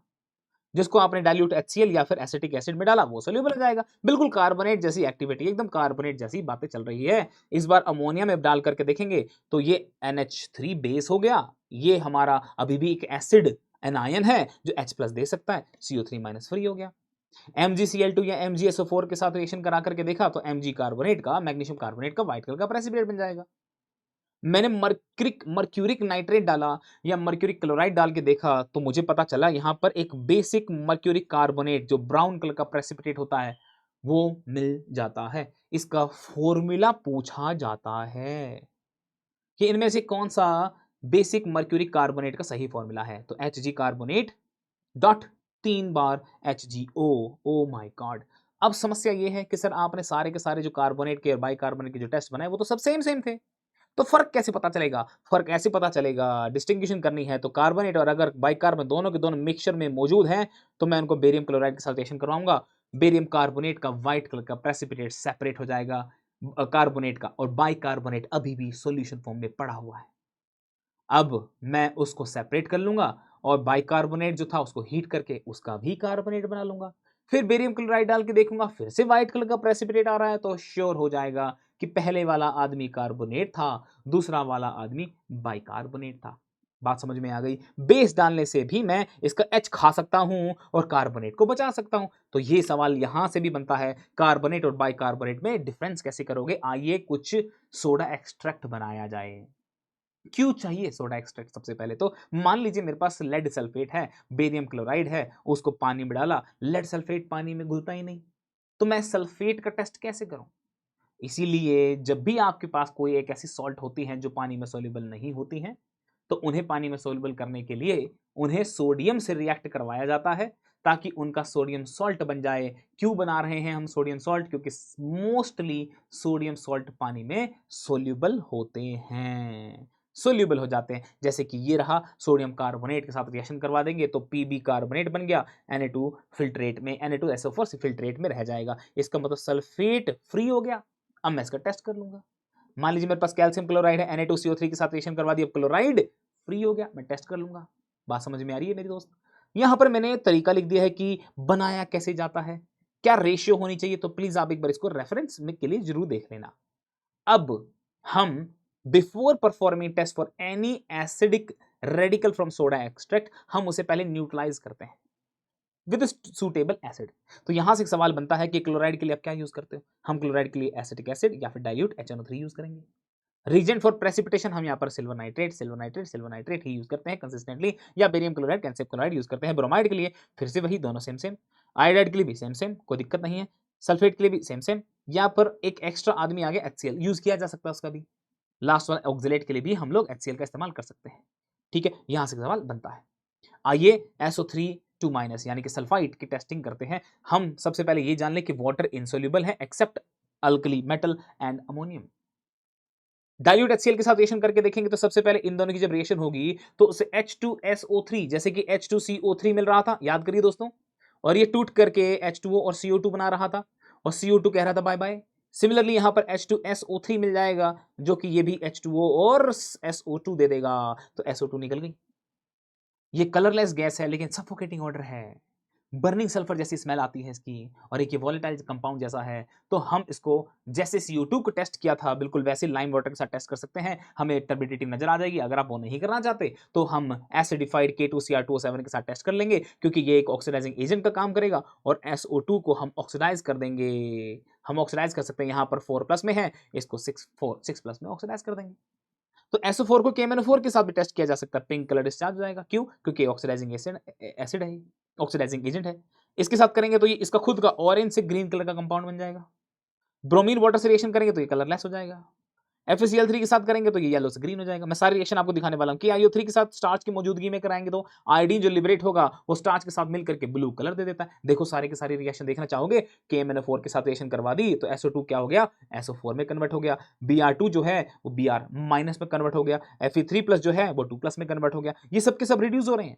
[SPEAKER 1] जिसको आपने डाइल्यूट HCl या फिर एसिटिक एसिड में डाला वो सोल्यूबल हो जाएगा। बिल्कुल कार्बोनेट जैसी एक्टिविटी, एकदम कार्बोनेट जैसी बातें चल रही है। इस बार अमोनिया में डाल करके देखेंगे तो ये NH3 बेस हो गया, ये हमारा अभी भी एक एसिड एनायन है जो H+ दे सकता है, CO3 माइनस फ्री हो गया। MgCl2 या MgSO4 के साथ रिएक्शन करा करके देखा तो Mg कार्बोनेट का, मैग्नीशियम कार्बोनेट का व्हाइट कलर का प्रेसिपिटेट बन जाएगा। मैंने मर्क्यूरिक नाइट्रेट डाला या मर्क्यूरिक क्लोराइड डाल के देखा तो मुझे पता चला यहां पर एक बेसिक मर्क्यूरिक कार्बोनेट जो ब्राउन कलर का प्रेसिपिटेट होता है वो मिल जाता है। इसका फॉर्मूला पूछा जाता है कि इनमें से कौन सा बेसिक मर्क्यूरिक कार्बोनेट का सही फॉर्मूला है, तो Hg carbonate dot 3 bar HgO। Oh my God. अब समस्या ये है कि सर आपने सारे के सारे जो कार्बोनेट के और बाइकार्बोनेट के जो टेस्ट बनाए वो तो सब सेम सेम थे, तो फर्क कैसे पता चलेगा? फर्क ऐसे पता चलेगा, डिस्टिंग्विशन करनी है तो कार्बोनेट और अगर बाइकार्बोनेट दोनों के दोनों मिक्सचर में मौजूद हैं तो मैं उनको बेरियम क्लोराइड के साथ रिएक्शन करवाऊंगा। बेरियम कार्बोनेट का व्हाइट कलर का प्रेसिपिटेट सेपरेट हो जाएगा कार्बोनेट का, और बाइकार्बोनेट अभी भी सॉल्यूशन फॉर्म में पड़ा हुआ है। अब मैं उसको सेपरेट कर लूंगा और बाइकार्बोनेट जो था उसको हीट करके उसका भी कार्बोनेट बना लूंगा। फिर बेरियम क्लोराइड डाल के देखूंगा, फिर से व्हाइट कलर का प्रेसिपिटेट आ रहा है तो श्योर हो जाएगा कि पहले वाला आदमी कार्बोनेट था, दूसरा वाला आदमी बाइकार्बोनेट था। बात समझ में आ गई? बेस डालने से भी मैं इसका H खा सकता हूं और कार्बोनेट को बचा सकता हूं। तो ये सवाल यहां से भी बनता है, कार्बोनेट और बाइकार्बोनेट में डिफरेंस कैसे करोगे? आइए कुछ सोडा एक्सट्रैक्ट बनाया जाए। क्यों चाहिए सोडा एक्सट्रैक्ट? सबसे पहले तो मान लीजिए मेरे पास लेड सल्फेट है, बेरियम क्लोराइड है, उसको पानी में डाला, लेड सल्फेट पानी में घुलता ही नहीं, तो मैं सल्फेट का टेस्ट कैसे करूं? इसीलिए जब भी आपके पास कोई एक ऐसी सॉल्ट होती है जो पानी में सोल्यूबल नहीं होती हैं, तो उन्हें पानी में सोल्यूबल करने के लिए उन्हें सोडियम से रिएक्ट करवाया जाता है ताकि उनका सोडियम सॉल्ट बन जाए। क्यों बना रहे हैं हम सोडियम सॉल्ट? क्योंकि मोस्टली सोडियम सॉल्ट पानी में सोल्यूबल होते हैं, सोल्यूबल हो जाते हैं। जैसे कि ये रहा, सोडियम कार्बोनेट के साथ रिएक्शन करवा देंगे तो Pb कार्बोनेट बन गया, Na2 फिल्ट्रेट में, Na2SO4 से फिल्ट्रेट में रह जाएगा। इसका मतलब सल्फेट फ्री हो गया। अब मैं इसका टेस्ट कर लूंगा। मान लीजिए मेरे पास कैल्शियम क्लोराइड है, Na2CO3 के साथ रिएक्शन करवा दिया, क्लोराइड फ्री हो गया, मैं टेस्ट कर लूंगा। बात समझ में आ रही है मेरी दोस्त? यहां पर मैंने तरीका लिख दिया है कि बनाया कैसे जाता है, क्या रेशियो होनी चाहिए, तो प्लीज आप एक बार इसको रेफरेंस में के लिए जरूर देख लेना। अब हम before performing test for any acidic radical from soda extract, हम उसे पहले न्यूट्रलाइज करते हैं विद सुटेबल एसिड। तो यहां से एक सवाल बनता है कि क्लोराइड के लिए आप क्या यूज करते हो? हम क्लोराइड के लिए एसिटिक एसिड या फिर डाइल्यूट HNO3 यूज करेंगे। रीजेंट फॉर प्रेसिपिटेशन हम यहाँ पर silver nitrate silver nitrate silver nitrate ही यूज करते हैं कंसिस्टेंटली, या barium chloride calcium chloride use करते हैं। ब्रोमाइड के लिए फिर से वही दोनों सेम सेम, आयोडाइड के लिए भी सेम सेम, कोई दिक्कत नहीं है। सल्फेट के लिए भी सेम सेम। यहाँ पर एक एक्स्ट्रा आदमी आ गया HCl, यूज किया जा सकता है उसका भी। लास्ट वाला ऑक्जेलेट के लिए भी हम लोग HCl का इस्तेमाल कर सकते हैं। ठीक है, यहां से सवाल बनता है। आइए SO3 2 माइनस यानी कि सल्फाइड की टेस्टिंग करते हैं। हम सबसे पहले ये जान लें कि वाटर इनसोल्यूबल है except alkali metal and ammonium. Dilute HCl के साथ रिएक्शन करके देखेंगे तो सबसे पहले इन दोनों की जब रिएक्शन होगी तो उसे H2SO3 जैसे कि H2CO3 मिल रहा था, याद करिए दोस्तों, और ये टूट करके H2O और CO2 बना रहा था, और CO2 कह रहा था बाय बाय। सिमिलरली यहां पर H2SO3 मिल जाएगा जो कि ये भी H2O और SO2 दे देगा, तो SO2 निकल गई। ये कलरलेस गैस है लेकिन सफोकेटिंग ऑर्डर है, बर्निंग सल्फर जैसी स्मेल आती है इसकी, और एक ये वोलेटाइल कंपाउंड जैसा है। तो हम इसको जैसे CO2 को टेस्ट किया था बिल्कुल वैसे लाइम वाटर के साथ टेस्ट कर सकते हैं, हमें टर्बिडिटी नजर आ जाएगी। अगर आप वो नहीं करना चाहते तो हम एसिडिफाइड K2Cr2O7 के साथ टेस्ट कर लेंगे, क्योंकि ये एक ऑक्सीडाइजिंग एजेंट का काम करेगा, और SO2 को हम ऑक्सीडाइज कर देंगे। हम ऑक्सीडाइज कर सकते हैं, यहाँ पर 4+ में है, इसको 6+ में ऑक्सीडाइज कर देंगे। तो SO4 को KMnO4 के साथ भी टेस्ट किया जा सकता है, पिंक कलर डिस्चार्ज हो जाएगा। क्यों? क्योंकि ऑक्सीडाइजिंग एसिड है, ऑक्सीडाइजिंग एजेंट है। इसके साथ करेंगे तो ये इसका खुद का ऑरेंज से ग्रीन कलर का कंपाउंड बन जाएगा। ब्रोमीन वाटर से रिएक्शन करेंगे तो ये कलरलेस हो जाएगा। FeCl3 के साथ करेंगे तो ये येलो से ग्रीन हो जाएगा। मैं सारी रिएक्शन आपको दिखाने वाला हूं कि KiO3 के साथ स्टार्च की मौजूदगी में कराएंगे तो आयोडीन जो लिबरेट होगा वो स्टार्च के साथ मिल करके ब्लू कलर दे देता है। देखो सारे के सारे रिएक्शन देखना चाहोगे, KMnO4 के साथ रिएक्शन करवा दी तो SO2 क्या हो गया, SO4 में कन्वर्ट हो गया। Br2 जो है वो Br माइनस में कन्वर्ट हो गया। Fe3+ जो है वो 2+ में कन्वर्ट हो गया। ये सब के सब रिड्यूस हो रहे हैं।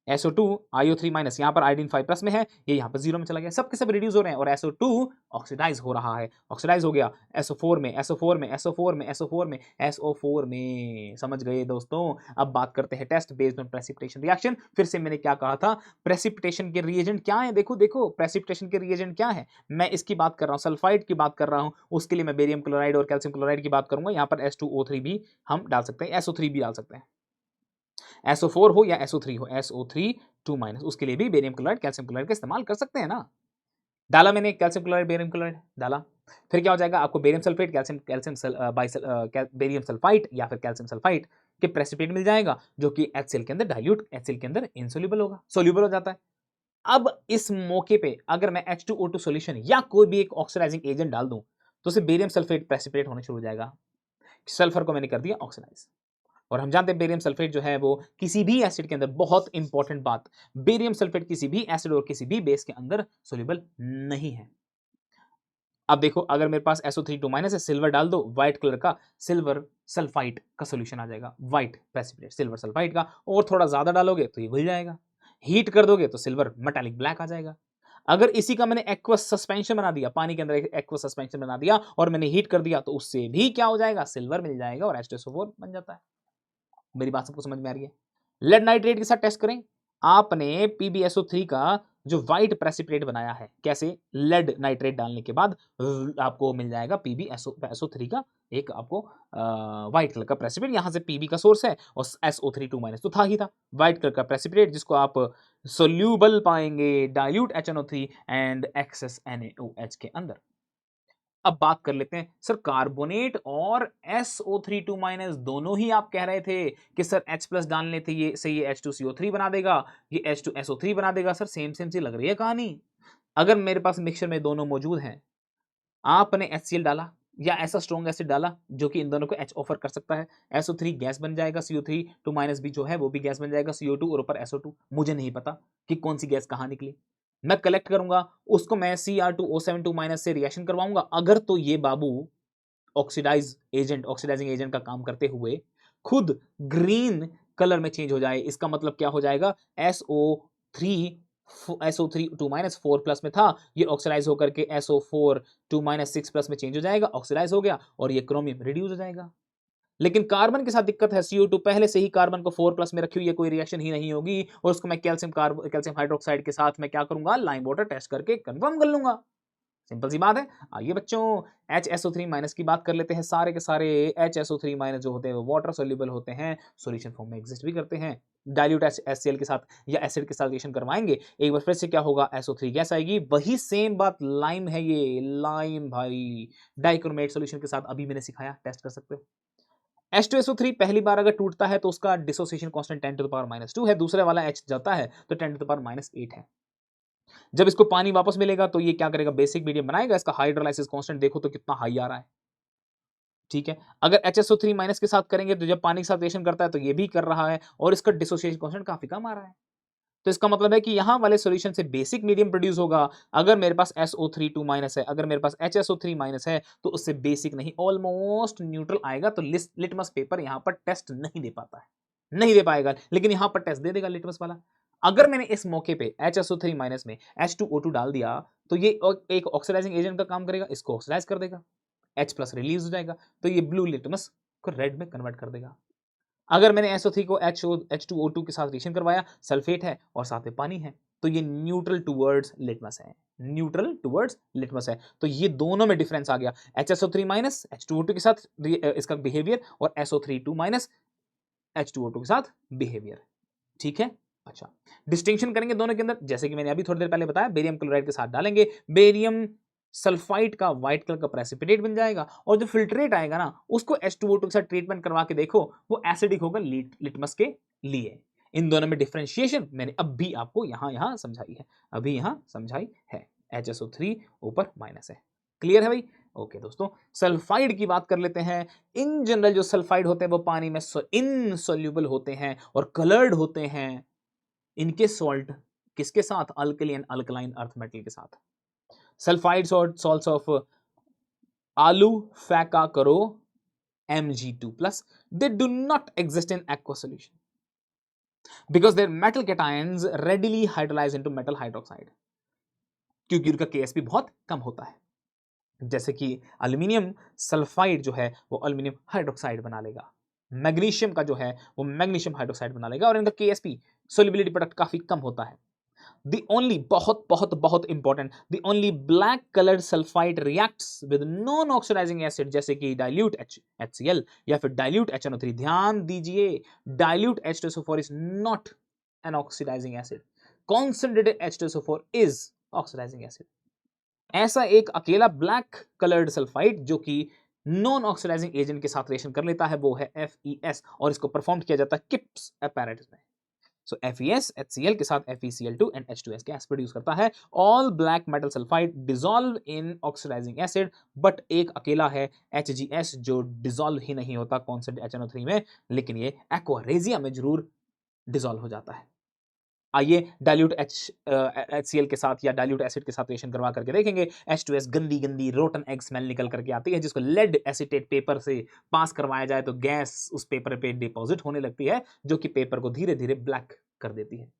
[SPEAKER 1] SO2 IO3 माइनस, यहाँ पर आयोडीन 5+ में है, ये यहाँ पर 0 में चला गया, सबके सब रिड्यूस हो रहे हैं, और SO2 ऑक्सीडाइज हो रहा है, ऑक्सीडाइज हो गया SO4 में, SO4 में, SO4 में, SO4 में, SO4 में। समझ गए दोस्तों? अब बात करते हैं test based on precipitation reaction. फिर से मैंने क्या कहा था, प्रेसिपिटेशन के रिएजेंट क्या है? देखो देखो प्रेसिपिटेशन के रिएजेंट क्या है, मैं इसकी बात कर रहा हूँ, सल्फाइड की बात कर रहा हूँ। उसके लिए मैं बेरियम क्लोराइड और कैल्शियम क्लोराइड की बात करूंगा। यहाँ पर H2O3 भी हम डाल सकते हैं, SO3 भी डाल सकते हैं, SO4 हो या SO3 हो, SO3 2 माइनस, उसके लिए भी बेरियम क्लोराइड कैल्शियम क्लोराइड का इस्तेमाल कर सकते हैं ना। डाला मैंने कैल्शियम क्लोराइड बेरियम क्लोराइड डाला, फिर क्या हो जाएगा आपको barium sulphate calcium calcium barium sulphide या फिर कैल्शियम सल्फाइड के प्रेसिपिटेट मिल जाएगा, जो कि HCl के अंदर डाइल्यूट HCl के अंदर इनसोल्यूबल होगा, सोल्यूबल हो जाता है। अब इस मौके पे अगर मैं H2O2 सॉल्यूशन या कोई भी एक ऑक्सीडाइजिंग एजेंट डाल दूं तो उसे बेरियम सल्फेट प्रेसिपिटेट होना शुरू हो जाएगा। सल्फर को मैंने कर दिया ऑक्सीडाइज, और हम जानते हैं बेरियम सल्फेट जो है वो किसी भी एसिड के अंदर, बहुत इंपॉर्टेंट बात, बेरियम सल्फेट किसी भी एसिड और किसी भी बेस के अंदर सोल्यूबल नहीं है। अब देखो अगर मेरे पास SO3 2 माइनस है, सिल्वर डाल दो, व्हाइट कलर का सिल्वर सल्फाइड का सोल्यूशन आ जाएगा, व्हाइट प्रेसिपिटेट सिल्वर सल्फाइड का, और थोड़ा ज्यादा डालोगे तो ये घुल जाएगा, हीट कर दोगे तो सिल्वर मेटालिक ब्लैक आ जाएगा। अगर इसी का मैंने एक्वस सस्पेंशन बना दिया, पानी के अंदर एक्वस सस्पेंशन बना दिया और मैंने हीट कर दिया, तो उससे भी क्या हो जाएगा, सिल्वर मिल जाएगा और H2SO4 बन जाता है। मेरी बात सबको समझ में आ रही है? लेड नाइट्रेट के साथ टेस्ट करें। आपने PbSO3 का जो व्हाइट प्रेसिपिटेट बनाया है, कैसे? लेड नाइट्रेट डालने के बाद आपको मिल जाएगा PbSO3 का एक आपको व्हाइट कलर का प्रेसिपिटेट। यहां से Pb का सोर्स है और SO3 2 माइनस तो था ही था, व्हाइट कलर का प्रेसिपिटेट जिसको आप सोल्यूबल पाएंगे dilute HNO3 and access NaOH के अंदर। अब बात कर लेते हैं सर, कार्बोनेट और SO3 2 माइनस दोनों ही आप कह रहे थे कि सर H+ डालने थे ये से ये H2CO3 बना देगा, ये H2SO3 बना देगा। सर सेम सेम सी लग रही है कहानी। अगर मेरे पास मिक्सचर में दोनों मौजूद हैं, आपने HCl डाला या ऐसा स्ट्रॉन्ग एसिड डाला जो कि इन दोनों को H ऑफर कर सकता है, SO3 गैस बन जाएगा, CO3 2 माइनस भी जो है वो भी गैस बन जाएगा, CO2 और ऊपर SO2। मुझे नहीं पता कि कौन सी गैस कहां निकली, मैं कलेक्ट करूंगा उसको, मैं Cr2O7 2 माइनस से रिएक्शन करवाऊंगा। अगर तो ये बाबू ऑक्सीडाइजिंग एजेंट का काम करते हुए खुद ग्रीन कलर में चेंज हो जाए, इसका मतलब क्या हो जाएगा, SO3 2 माइनस 4+ में था, ये ऑक्सीडाइज होकर के SO4 2 माइनस 6+ में चेंज हो जाएगा, ऑक्सीडाइज हो गया और ये क्रोमियम रिड्यूस हो जाएगा। लेकिन कार्बन के साथ दिक्कत है, CO2 पहले से ही कार्बन को 4+ में रखी हुई है, कोई रिएक्शन ही नहीं होगी, और उसको मैं कैल्शियम हाइड्रोक्साइड के साथ मैं क्या करूंगा, लाइम वाटर टेस्ट करके कंफर्म कर लूंगा। सिंपल सी बात है। आइए बच्चों, HSO3 माइनस की बात कर लेते हैं। सारे के सारे HSO3 माइनस जो होते हैं वो वाटर सोल्यूबल होते हैं, सॉल्यूशन फॉर्म में एग्जिस्ट भी करते हैं। डाइल्यूट HCl के साथ या एसिड के साथ रिएक्शन करवाएंगे, एक बार फिर से क्या होगा, SO3 गैस आएगी। वही सेम बात लाइम है, ये लाइम भाई डाइक्रोमेट सॉल्यूशन के साथ अभी मैंने सिखाया, टेस्ट कर सकते हो। H2SO3 पहली बार अगर टूटता है तो उसका dissociation constant 10 to the power -2 है, दूसरे वाला H जाता है तो 10 टू द पावर -8 है। जब इसको पानी वापस मिलेगा तो ये क्या करेगा, बेसिक मीडियम बनाएगा, इसका हाइड्रोलाइसिस कांस्टेंट देखो तो कितना हाई आ रहा है। ठीक है, अगर HSO3 माइनस के साथ करेंगे तो जब पानी के साथ रिएक्शन करता है तो ये भी कर रहा है और इसका डिसोसिएशन कांस्टेंट काफी कम आ रहा है। तो इसका मतलब है कि यहां वाले सॉल्यूशन से बेसिक मीडियम प्रोड्यूस होगा। अगर मेरे पास SO3 माइनस है, अगर मेरे पास HSO3 माइनस है तो उससे बेसिक नहीं, ऑलमोस्ट न्यूट्रल आएगा। तो लिटमस पेपर यहां पर टेस्ट नहीं दे पाता है, नहीं दे पाएगा, लेकिन यहां पर टेस्ट दे देगा लिटमस वाला। अगर मैंने इस मौके पे HSO3 माइनस में H2O2 डाल दिया तो ये एक ऑक्सीडाइजिंग एजेंट का काम करेगा, इसको ऑक्सीडाइज कर देगा, H प्लस रिलीज हो जाएगा, तो ये ब्लू लिटमस को रेड में कन्वर्ट कर देगा। अगर मैंने SO3 को H2O2 के साथ रिएक्शन करवाया, सल्फेट है और साथ में पानी है, तो ये न्यूट्रल टुवर्ड्स लिटमस है, न्यूट्रल टुवर्ड्स लिटमस है। तो ये दोनों में डिफरेंस आ गया, HSO3 माइनस H2O2 के साथ इसका बिहेवियर और SO3 माइनस H2O2 के साथ बिहेवियर। ठीक है, अच्छा डिस्टिंक्शन करेंगे दोनों के अंदर, जैसे कि मैंने अभी थोड़ी देर पहले बताया, बेरियम क्लोराइड के साथ डालेंगे, बेरियम सल्फाइड का व्हाइट कलर का प्रेसिपिटेट बन जाएगा और जो फिल्ट्रेट आएगा ना उसको H2O2 के साथ ट्रीटमेंट करवा के देखो, वो एसिडिक होगा लिटमस के लिए। इन दोनों में डिफरेंशिएशन मैंने अभी आपको यहां समझाई है, अभी यहां समझाई है। HSO3 ऊपर माइनस है, क्लियर है भाई। ओके दोस्तों, सल्फाइड की बात कर लेते हैं। इन जनरल जो सल्फाइड होते हैं वो पानी में इनसोल्यूबल होते हैं और कलर्ड होते हैं। इनके सॉल्ट किसके साथ, alkali and alkaline earth metal के साथ। सल्फाइड सॉल्ट्स ऑफ आलू फैका करो Mg2+, they do not exist in aqueous solution because their metal cations readily hydrolyze into metal hydroxide, क्योंकि उनका KSP बहुत कम होता है। जैसे कि एल्यूमिनियम सल्फाइड जो है वो एल्यूमिनियम हाइड्रोक्साइड बना लेगा, मैग्नीशियम का जो है वो मैग्नीशियम हाइड्रोक्साइड बना लेगा और इनका KSP सोल्युबिलिटी प्रोडक्ट काफी कम होता है। The only बहुत बहुत बहुत important, the only black colored sulfide reacts with non-oxidizing acid जैसे कि dilute HCl या फिर dilute HNO3। ध्यान दीजिए, dilute H2SO4 is not an oxidizing acid, concentrated H2SO4 is oxidizing acid। ऐसा एक अकेला ब्लैक कलर्ड सल्फाइड जो कि नॉन ऑक्सीडाइजिंग एजेंट के साथ रिएक्शन कर लेता है वो है FeS और इसको परफॉर्म किया जाता है किप्स apparatus में। So FeS HCl के साथ FeCl2 and H2S gas produce करता है। All black metal sulfide dissolve in oxidizing acid, but एक अकेला है HgS जो डिसॉल्व ही नहीं होता कॉन्सेंट्रेटेड HNO3 में, लेकिन ये एक्वारेजिया में जरूर डिसॉल्व हो जाता है। आइए डाइल्यूट HCl के साथ या डाइल्यूट एसिड के साथ रिएक्शन करवा करके देखेंगे। H2S गंदी गंदी रोटन एग स्मेल निकल करके आती है, जिसको लेड एसीटेट पेपर से पास करवाया जाए तो गैस उस पेपर पे डिपॉजिट होने लगती है, जो कि पेपर को धीरे धीरे ब्लैक कर देती है।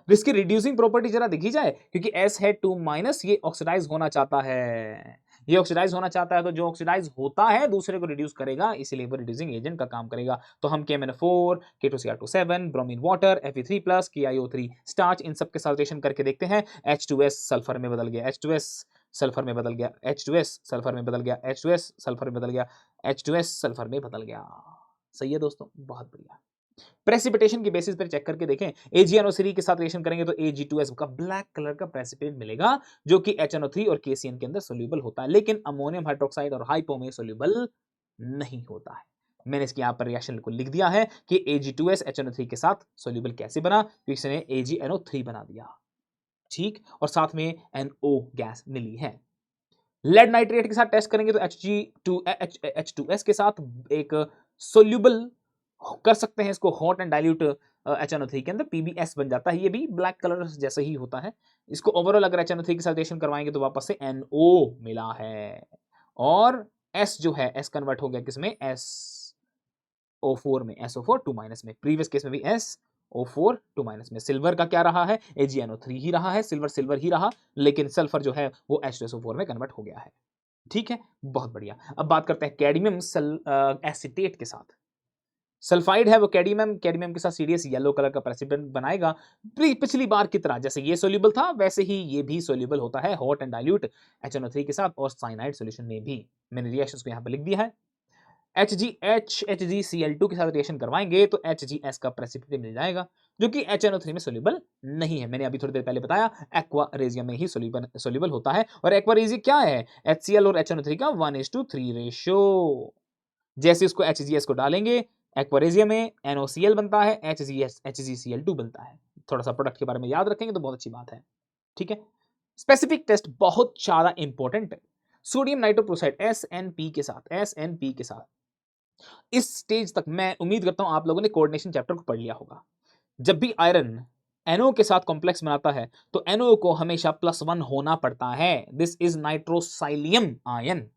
[SPEAKER 1] इसकी रिड्यूसिंग प्रॉपर्टी जरा देखी जाए, क्योंकि S है 2- ये ऑक्सीडाइज होना चाहता है, ये ऑक्सीडाइज होना चाहता है, तो जो ऑक्सीडाइज होता है दूसरे को रिड्यूस करेगा, इसीलिए वो रिड्यूसिंग एजेंट का काम करेगा। तो हम KMnO4, K2Cr27, bromine water, Fe3+, KiO3 starch, इन सब के साथ रिएक्शन करके देखते हैं। H2S सल्फर में बदल गया, H2S सल्फर में बदल गया, H2S सल्फर में बदल गया, H2S सल्फर में बदल गया, H2S सल्फर में बदल गया। सही है दोस्तों, बहुत बढ़िया। प्रेसिपिटेशन की बेसिस पर चेक करके देखें, AgNO3 के साथ रिएक्शन करेंगे तो Ag2S का ब्लैक कलर का प्रेसिपिटेट मिलेगा, जो कि HNO3 और KCN के अंदर सोल्यूबल होता है, लेकिन अमोनियम हाइड्रोक्साइड और हाइपो में सोल्यूबल नहीं होता है। मैंने इसके यहां पर रिएक्शन को लिख दिया है कि Ag2S HNO3 के साथ सोल्यूबल कैसे बना, तो इसने AgNO3 बना दिया, ठीक, और साथ में NO गैस मिली है। लेड नाइट्रेट के साथ टेस्ट करेंगे तो H2S के साथ एक सोल्यूबल कर सकते हैं इसको हॉट एंड डाइल्यूट HNO3 के अंदर, PbS बन जाता है, ये भी ब्लैक कलर जैसे ही होता है। इसको ओवरऑल अगर HNO3 के साथ रिएक्शन करवाएंगे तो वापस से NO मिला है, और S जो है S कन्वर्ट हो गया किसमें, SO4 में, SO4 2- में, प्रीवियस केस में भी SO4 2- में। सिल्वर का क्या रहा है, AgNO3 ही रहा है, सिल्वर ही रहा, लेकिन सल्फर जो है वो H2SO4 में कन्वर्ट हो गया है, ठीक है, बहुत बढ़िया। अब बात करते हैं कैडमियम एसिटेट के साथ। सल्फाइड है वो कैडमियम, कैडमियम के साथ सीडीएस येलो कलर का प्रेसिपिटेट बनाएगा। पिछली बार की तरह जैसे ये सोल्यूबल था वैसे ही ये भी सोल्यूबल होता है हॉट एंड डाइल्यूट HNO3 के साथ और साइनाइड सॉल्यूशन में भी। मैंने रिएक्शंस को यहाँ पे लिख दिया है। HgCl2 के साथ रिएक्शन करवाएंगे तो HgS का प्रेसिपिटेट मिल जाएगा जो कि HNO3 में सोल्यूबल नहीं है। मैंने अभी थोड़ी देर पहले बताया एक्वा रेजिया में ही सोल्यूबल होता है। और एक्वा रेजिया क्या है? HCl और HNO3 का 1:3 रेशियो। जैसे उसको HgS को डालेंगे एक्वारेजिया में NOCl बनता है, HgCl2 बनता है। थोड़ा सा प्रोडक्ट के बारे में याद रखेंगे तो बहुत अच्छी बात है। ठीक है, स्पेसिफिक टेस्ट बहुत ज्यादा इंपॉर्टेंट है। सोडियम नाइट्रोप्रोसाइड SNP के साथ इस स्टेज तक मैं उम्मीद करता हूं आप लोगों ने कोऑर्डिनेशन चैप्टर को पढ़ लिया होगा। जब भी आयरन NO के साथ कॉम्प्लेक्स बनाता है तो NO को हमेशा +1 होना पड़ता है। This is nitrosylium ion.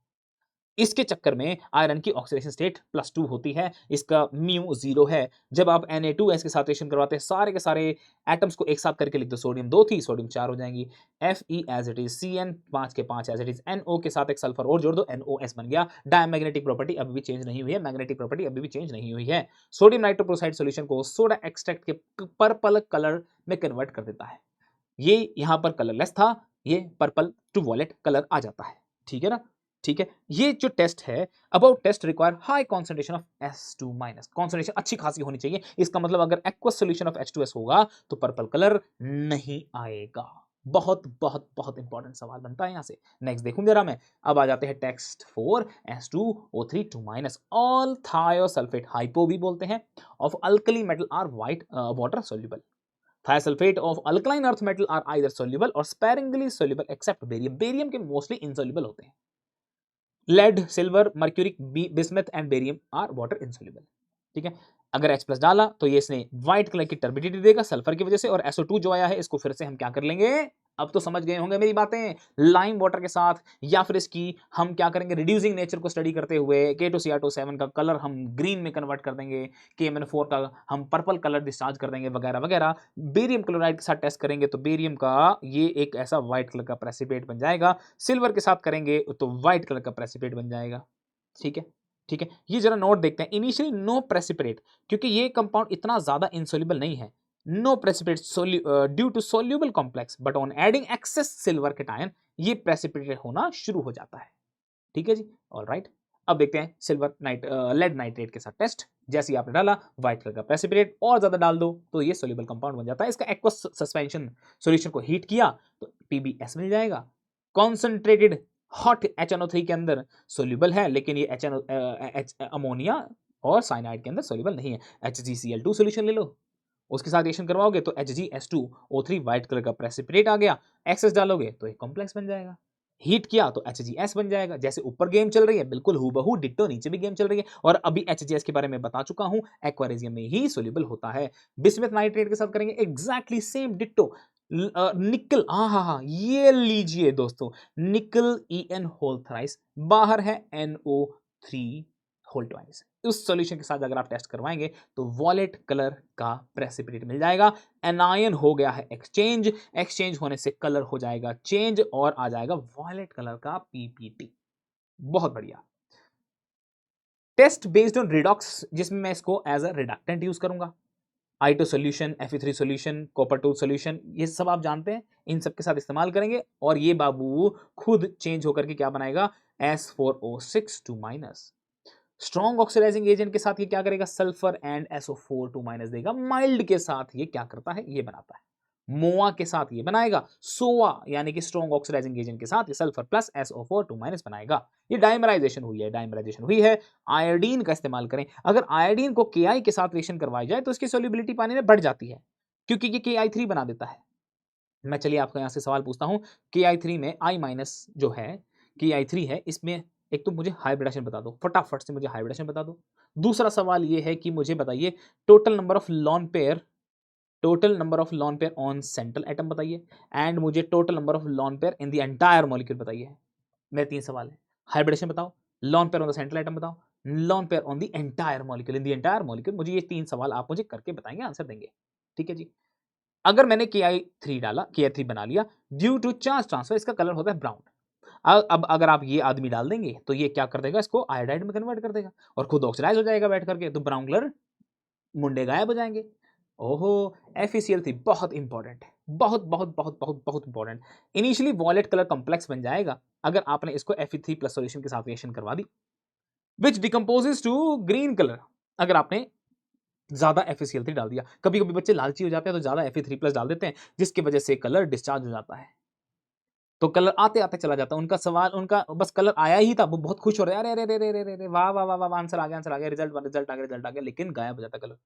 [SPEAKER 1] इसके चक्कर में आयरन की ऑक्सीडेशन स्टेट +2 होती है। इसका म्यू 0 है। जब आप Na2S के साथ रिएक्शन करवाते हैं सारे के सारे एटम्स को एक साथ करके लिख दो। सोडियम 2 थी, सोडियम 4 हो जाएंगी। Fe as it is, Cn 5 के 5 एज इट इज, NO के साथ एक सल्फर और जोड़ दो, NOS बन गया। डायमैग्नेटिक प्रॉपर्टी अभी भी चेंज नहीं हुई है, मैग्नेटिक प्रॉपर्टी अभी भी चेंज नहीं हुई है। सोडियम नाइट्रोक्लोराइड सॉल्यूशन को सोडा एक्सट्रैक्ट के पर्पल कलर में कन्वर्ट कर देता है। ये यहां पर कलरलेस था, ये पर्पल टू वॉयलेट कलर आ जाता है। ठीक है ना? ठीक है, ये जो टेस्ट है, about test require high concentration of S2 minus. Concentration अच्छी खासी होनी चाहिए। इसका मतलब अगर एक्वस सॉल्यूशन ऑफ H2S होगा तो पर्पल कलर नहीं आएगा। बहुत बहुत बहुत इंपॉर्टेंट सवाल बनता है यहां से। नेक्स्ट देखूं जरा मैं। अब आ जाते हैं text 4 S2O3 2 minus. All thiosulphate, hypo भी बोलते हैं, of alkali metal are white water soluble. Thiosulfate of alkaline earth metal are either soluble or sparingly soluble except barium. Barium के मोस्टली insoluble होते हैं। Lead, silver, mercury, bismuth and barium are water insoluble. ठीक है, अगर H+ डाला तो ये इसने व्हाइट कलर की टर्बिडिटी देगा सल्फर की वजह से। और SO2 जो आया है इसको फिर से हम क्या कर लेंगे, अब तो समझ गए होंगे मेरी बातें, लाइम वाटर के साथ, या फिर इसकी हम क्या करेंगे, रिड्यूसिंग नेचर को स्टडी करते हुए K2Cr2 का कलर हम ग्रीन में कन्वर्ट कर देंगे, KMnO4 का हम पर्पल कलर डिस्चार्ज कर देंगे वगैरह वगैरह। बेरियम क्लोराइड के साथ टेस्ट करेंगे तो बेरियम का ये एक ऐसा व्हाइट कलर का प्रेसिपिटेट बन जाएगा। सिल्वर के साथ करेंगे तो व्हाइट कलर का प्रेसिपिटेट बन जाएगा। ठीक है, ठीक है, ये जरा नोट देखते हैं। इनिशियली नो प्रेसिपिटेट, क्योंकि ये कंपाउंड इतना ज्यादा इंसोल्यूबल नहीं है। No precipitate due to soluble complex, but on adding excess silver cation ये प्रेसिपिटेट होना शुरू हो जाता है। ठीक है जी, ऑलराइट। अब देखते हैं सिल्वर लेड नाइट्रेट के साथ टेस्ट। जैसे ही आपने डाला व्हाइट कलर का प्रेसिपिटेट और ज्यादा डाल दो तो ये सोल्यूबल कंपाउंड बन जाता है। इसका एक्वस सस्पेंशन सॉल्यूशन को हीट किया तो PbS मिल जाएगा। कॉन्सेंट्रेटेड हॉट HNO3 के अंदर सोल्यूबल है, लेकिन ये अमोनिया और साइनाइड के अंदर सोल्यूबल नहीं है। HgCl2 सोल्यूशन ले लो, उसके साथ रिएक्शन करवाओगे तो HgS2O3 व्हाइट कलर का प्रेसिपिटेट आ गया। एक्सेस डालोगे तो एक कॉम्प्लेक्स बन जाएगा। हीट किया तो HgS बन जाएगा। जैसे ऊपर गेम चल रही है बिल्कुल हूबहू डिट्टो नीचे भी गेम चल रही है। और अभी HgS के बारे में बता चुका हूं, एक्वारेजियम में ही सोल्यूबल होता है। बिस्मथ नाइट्रेट के साथ करेंगे एग्जैक्टली सेम डिट्टो। निकल, हाँ, ये लीजिए दोस्तों, निकल En होल थ्राइस, बाहर है NO3 होल ट्वाइस। उस सॉल्यूशन के साथ अगर आप टेस्ट करवाएंगे तो वॉलेट कलर का प्रेसिपिटेट मिल जाएगा। एनायन हो गया है एक्सचेंज, एक्सचेंज होने से कलर हो जाएगा चेंज और आ जाएगा वॉलेट कलर का PPT। बहुत बढ़िया। टेस्ट बेस्ड ऑन रिडॉक्स, जिसमें मैं इसको एज अ रिडक्टेंट यूज करूंगा। I2 solution, Fe3 solution, copper 2 solution, ये सब आप जानते हैं, इन सब के साथ इस्तेमाल करेंगे और ये बाबू खुद चेंज होकर के क्या बनाएगा, S4O6 2 minus. Strong oxidising agent के साथ ये क्या करेगा, सल्फर एंड SO4 2 माइनस देगा। माइल्ड के साथ ये क्या करता है, ये बनाता है। मोआ के साथ ये बनाएगा सोआ, यानी कि स्ट्रॉन्ग ऑक्सीडाइजिंग एजेंट के साथ ये सल्फर प्लस SO4 2 माइनस बनाएगा। ये डाइमराइजेशन हुई है। आयोडीन का इस्तेमाल करें। अगर आयोडीन को Ki के साथ रिएक्शन करवाई जाए तो इसकी सोल्यूबिलिटी पानी में बढ़ जाती है, क्योंकि ये Ki3 बना देता है। मैं चलिए आपको यहां से सवाल पूछता हूं, Ki3 में I माइनस जो है, Ki3 है, इसमें एक तो मुझे हाइब्रिडेशन बता दो, फटाफट से मुझे हाइब्रिडेशन बता दो। दूसरा सवाल ये है कि मुझे बताइए total number of lone pair, total number of lone pair on central atom बताइए, एंड मुझे total number of lone pair in the entire molecule बताइए। मेरे 3 सवाल है, हाइब्रिडेशन बताओ, lone pair on the central atom बताओ, lone pair on the entire molecule, in the entire molecule. मुझे ये 3 सवाल आप मुझे करके बताएंगे, आंसर देंगे। ठीक है जी। अगर मैंने Ki3 डाला, Ki3 बना लिया, ड्यू टू चार्ज ट्रांसफर इसका कलर होता है ब्राउन। अब अगर आप ये आदमी डाल देंगे तो ये क्या कर देगा, इसको आयोडाइड में कन्वर्ट कर देगा और खुद ऑक्सीडाइज हो जाएगा बैठ करके, तो ब्राउन कलर मुंडे गायब हो जाएंगे। ओहो, FeCl3 बहुत इंपॉर्टेंट है, बहुत बहुत बहुत बहुत बहुत important. Initially violet colour complex बन जाएगा अगर आपने इसको Fe3 प्लस सोल्यूशन के साथ रिएक्शन करवा दी, विच डिकम्पोजेस टू ग्रीन कलर। अगर आपने ज्यादा FeCl3 डाल दिया, कभी कभी बच्चे लालची हो जाते हैं तो ज्यादा Fe3 प्लस डाल देते हैं, जिसकी वजह से कलर डिस्चार्ज हो जाता है, तो कलर आते आते चला जाता है। उनका सवाल, उनका बस कलर आया ही था, वो बहुत खुश हो रहे हैं, अरे अरे अरे अरे अरे वाह वाह वाह वाह, आंसर आ गया, आंसर आ गया, रिजल्ट रिजल्ट आ गया, रिजल्ट आ गया, लेकिन गायब हो जाता कलर।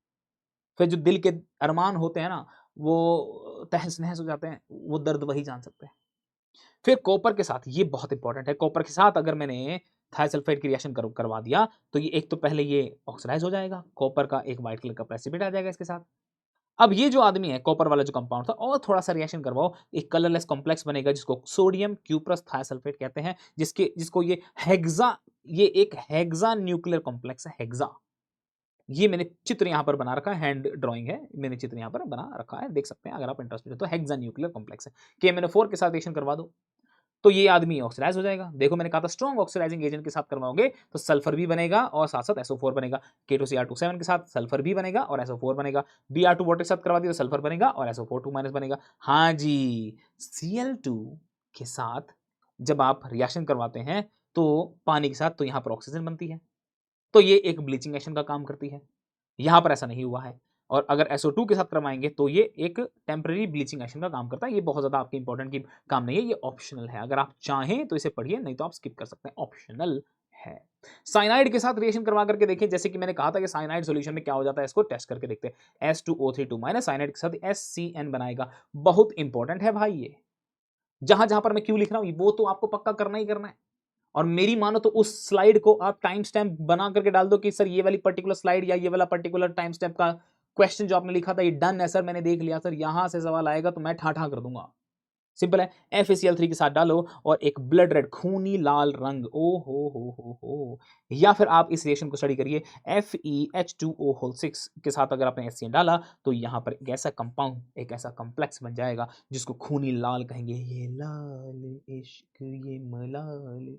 [SPEAKER 1] फिर जो दिल के अरमान होते हैं ना, वो तहस नहस हो जाते हैं, वो दर्द वही जान सकते हैं। फिर कॉपर के साथ, ये बहुत इंपॉर्टेंट है, कॉपर के साथ अगर मैंने थायोसल्फेट की रिएक्शन करवा दिया तो ये एक तो पहले ये ऑक्सीडाइज हो जाएगा, कॉपर का एक व्हाइट कलर का प्रेसिपिटेट आ जाएगा इसके साथ। अब ये जो आदमी है, कॉपर वाला जो कंपाउंड था, और थोड़ा सा रिएक्शन करवाओ, एक कलरलेस कॉम्प्लेक्स बनेगा जिसको सोडियम क्यूप्रस थायोसल्फेट कहते हैं, जिसको ये हेक्सा, ये एक हेक्सा न्यूक्लियर कॉम्प्लेक्स है, हेक्सा। ये मैंने चित्र यहां पर बना रखा है, हैंड ड्राइंग है, मैंने चित्र यहां पर बना रखा है, देख सकते हैं अगर आप इंटरेस्टेड हो तो। हेक्सा न्यूक्लियर कॉम्प्लेक्स है, KMnO4 के साथ रिएक्शन करवा दो तो ये आदमी ऑक्सीडाइज हो जाएगा। देखो मैंने कहा था स्ट्रॉन्ग ऑक्सीडाइजिंग एजेंट के साथ करवाओगे तो सल्फर भी बनेगा और साथ साथ SO4 बनेगा। K2Cr27 के साथ सल्फर भी बनेगा और SO4 बनेगा। Br2 वाटर के साथ करवा दिया तो सल्फर बनेगा और SO4 2- बनेगा। हाँ जी, Cl2 के साथ जब आप रिएक्शन करवाते हैं तो पानी के साथ, तो यहां पर ऑक्सीजन बनती है, तो ये एक ब्लीचिंग एजेंट का काम करती है। यहां पर ऐसा नहीं हुआ है। और अगर SO2 के साथ करवाएंगे तो ये एक टेम्पररी ब्लीचिंग एक्शन का काम करता है। ये बहुत ज्यादा आपके इंपॉर्टेंट की काम नहीं है, ये ऑप्शनल है, अगर आप चाहें तो इसे पढ़िए, नहीं तो आप स्किप कर सकते हैं, ऑप्शनल है। साइनाइड के साथ रिएक्शन करवा करके देखें, जैसे कि मैंने कहा था कि साइनाइड सॉल्यूशन में क्या हो जाता है, इसको टेस्ट करके देखते हैं। S2O32- साइनाइड के साथ SCN बनाएगा, बहुत इंपॉर्टेंट है भाई ये। जहां जहां पर मैं क्यों लिख रहा हूं वो तो आपको पक्का करना ही करना है। और मेरी मानो तो उस स्लाइड को आप टाइम स्टैम्प बना करके डाल दो कि सर ये वाली पर्टिकुलर स्लाइड या ये वाला पर्टिकुलर टाइम स्टैम्प का क्वेश्चन जो आपने लिखा था ये डन है सर, मैंने देख लिया सर, यहां से सवाल आएगा तो मैं ठा कर दूंगा। सिंपल है, FeCl3 के साथ डालो और एक ब्लड रेड खूनी लाल रंग, ओ हो, या फिर आप इस रिएक्शन को स्टडी करिए, FeH2O6 के साथ अगर आपने HCN डाला तो यहां पर एक ऐसा कंपाउंड, एक ऐसा कॉम्प्लेक्स बन जाएगा जिसको खूनी लाल कहेंगे। ये लाल इश्क, ये मलाल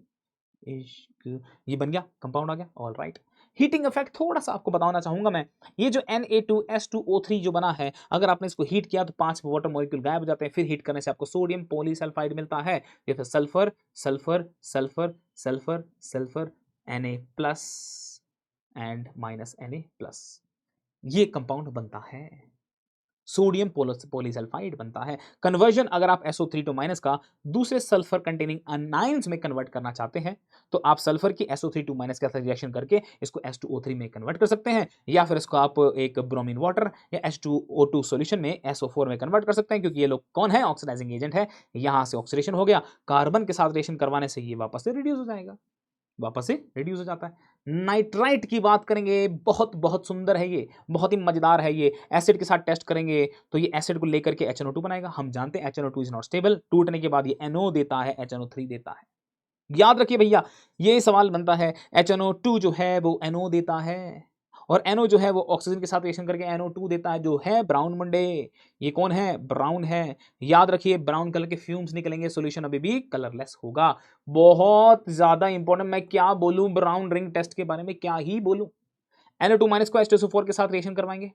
[SPEAKER 1] इश्क, ये बन गया, कंपाउंड आ गया। ऑल राइट, हीटिंग इफेक्ट थोड़ा सा आपको बताना चाहूंगा मैं। ये जो Na2S2O3 जो बना है, अगर आपने इसको हीट किया तो 5 वाटर मॉलिक्यूल गायब हो जाते हैं, फिर हीट करने से आपको सोडियम पॉलीसल्फाइड मिलता है, ये फिर sulphur sulphur sulphur sulphur sulphur Na plus and -Na plus, ये कंपाउंड बनता है, सोडियम पॉलीसल्फाइड बनता है। कन्वर्जन अगर आप SO3 टू माइनस का दूसरे सल्फर कंटेनिंग अनाइंस में कन्वर्ट करना चाहते हैं तो आप सल्फर की SO3 टू माइनस के साथ रिएक्शन करके इसको H2O3 में कन्वर्ट कर सकते हैं, या फिर इसको आप एक ब्रोमीन वाटर या H2O2 सॉल्यूशन में SO4 में कन्वर्ट कर सकते हैं, क्योंकि ये लोग कौन है, ऑक्सीडाइजिंग एजेंट है। यहां से ऑक्सीडेशन हो गया, कार्बन के साथ रिएक्शन करवाने से ये वापस से रिड्यूस हो जाएगा, वापस से रिड्यूस हो जाता है। नाइट्राइट की बात करेंगे, बहुत बहुत सुंदर है ये, बहुत ही मजेदार है ये। एसिड के साथ टेस्ट करेंगे तो ये एसिड को लेकर के HNO2 बनाएगा। हम जानते हैं HNO2 इज नॉट स्टेबल, टूटने के बाद ये NO देता है, HNO3 देता है। याद रखिए भैया, ये सवाल बनता है, HNO2 जो है वो NO देता है और NO जो है वो ऑक्सीजन के साथ रिएक्शन करके NO2 देता है, जो है ब्राउन मुंडे। ये कौन है, ब्राउन है। याद रखिए, ब्राउन कलर के फ्यूम्स निकलेंगे, सॉल्यूशन अभी भी कलरलेस होगा। बहुत ज्यादा इंपॉर्टेंट, मैं क्या बोलूं ब्राउन रिंग टेस्ट के बारे में, क्या ही बोलूं। NO2- को H2SO4 के साथ रिएक्शन करवाएंगे,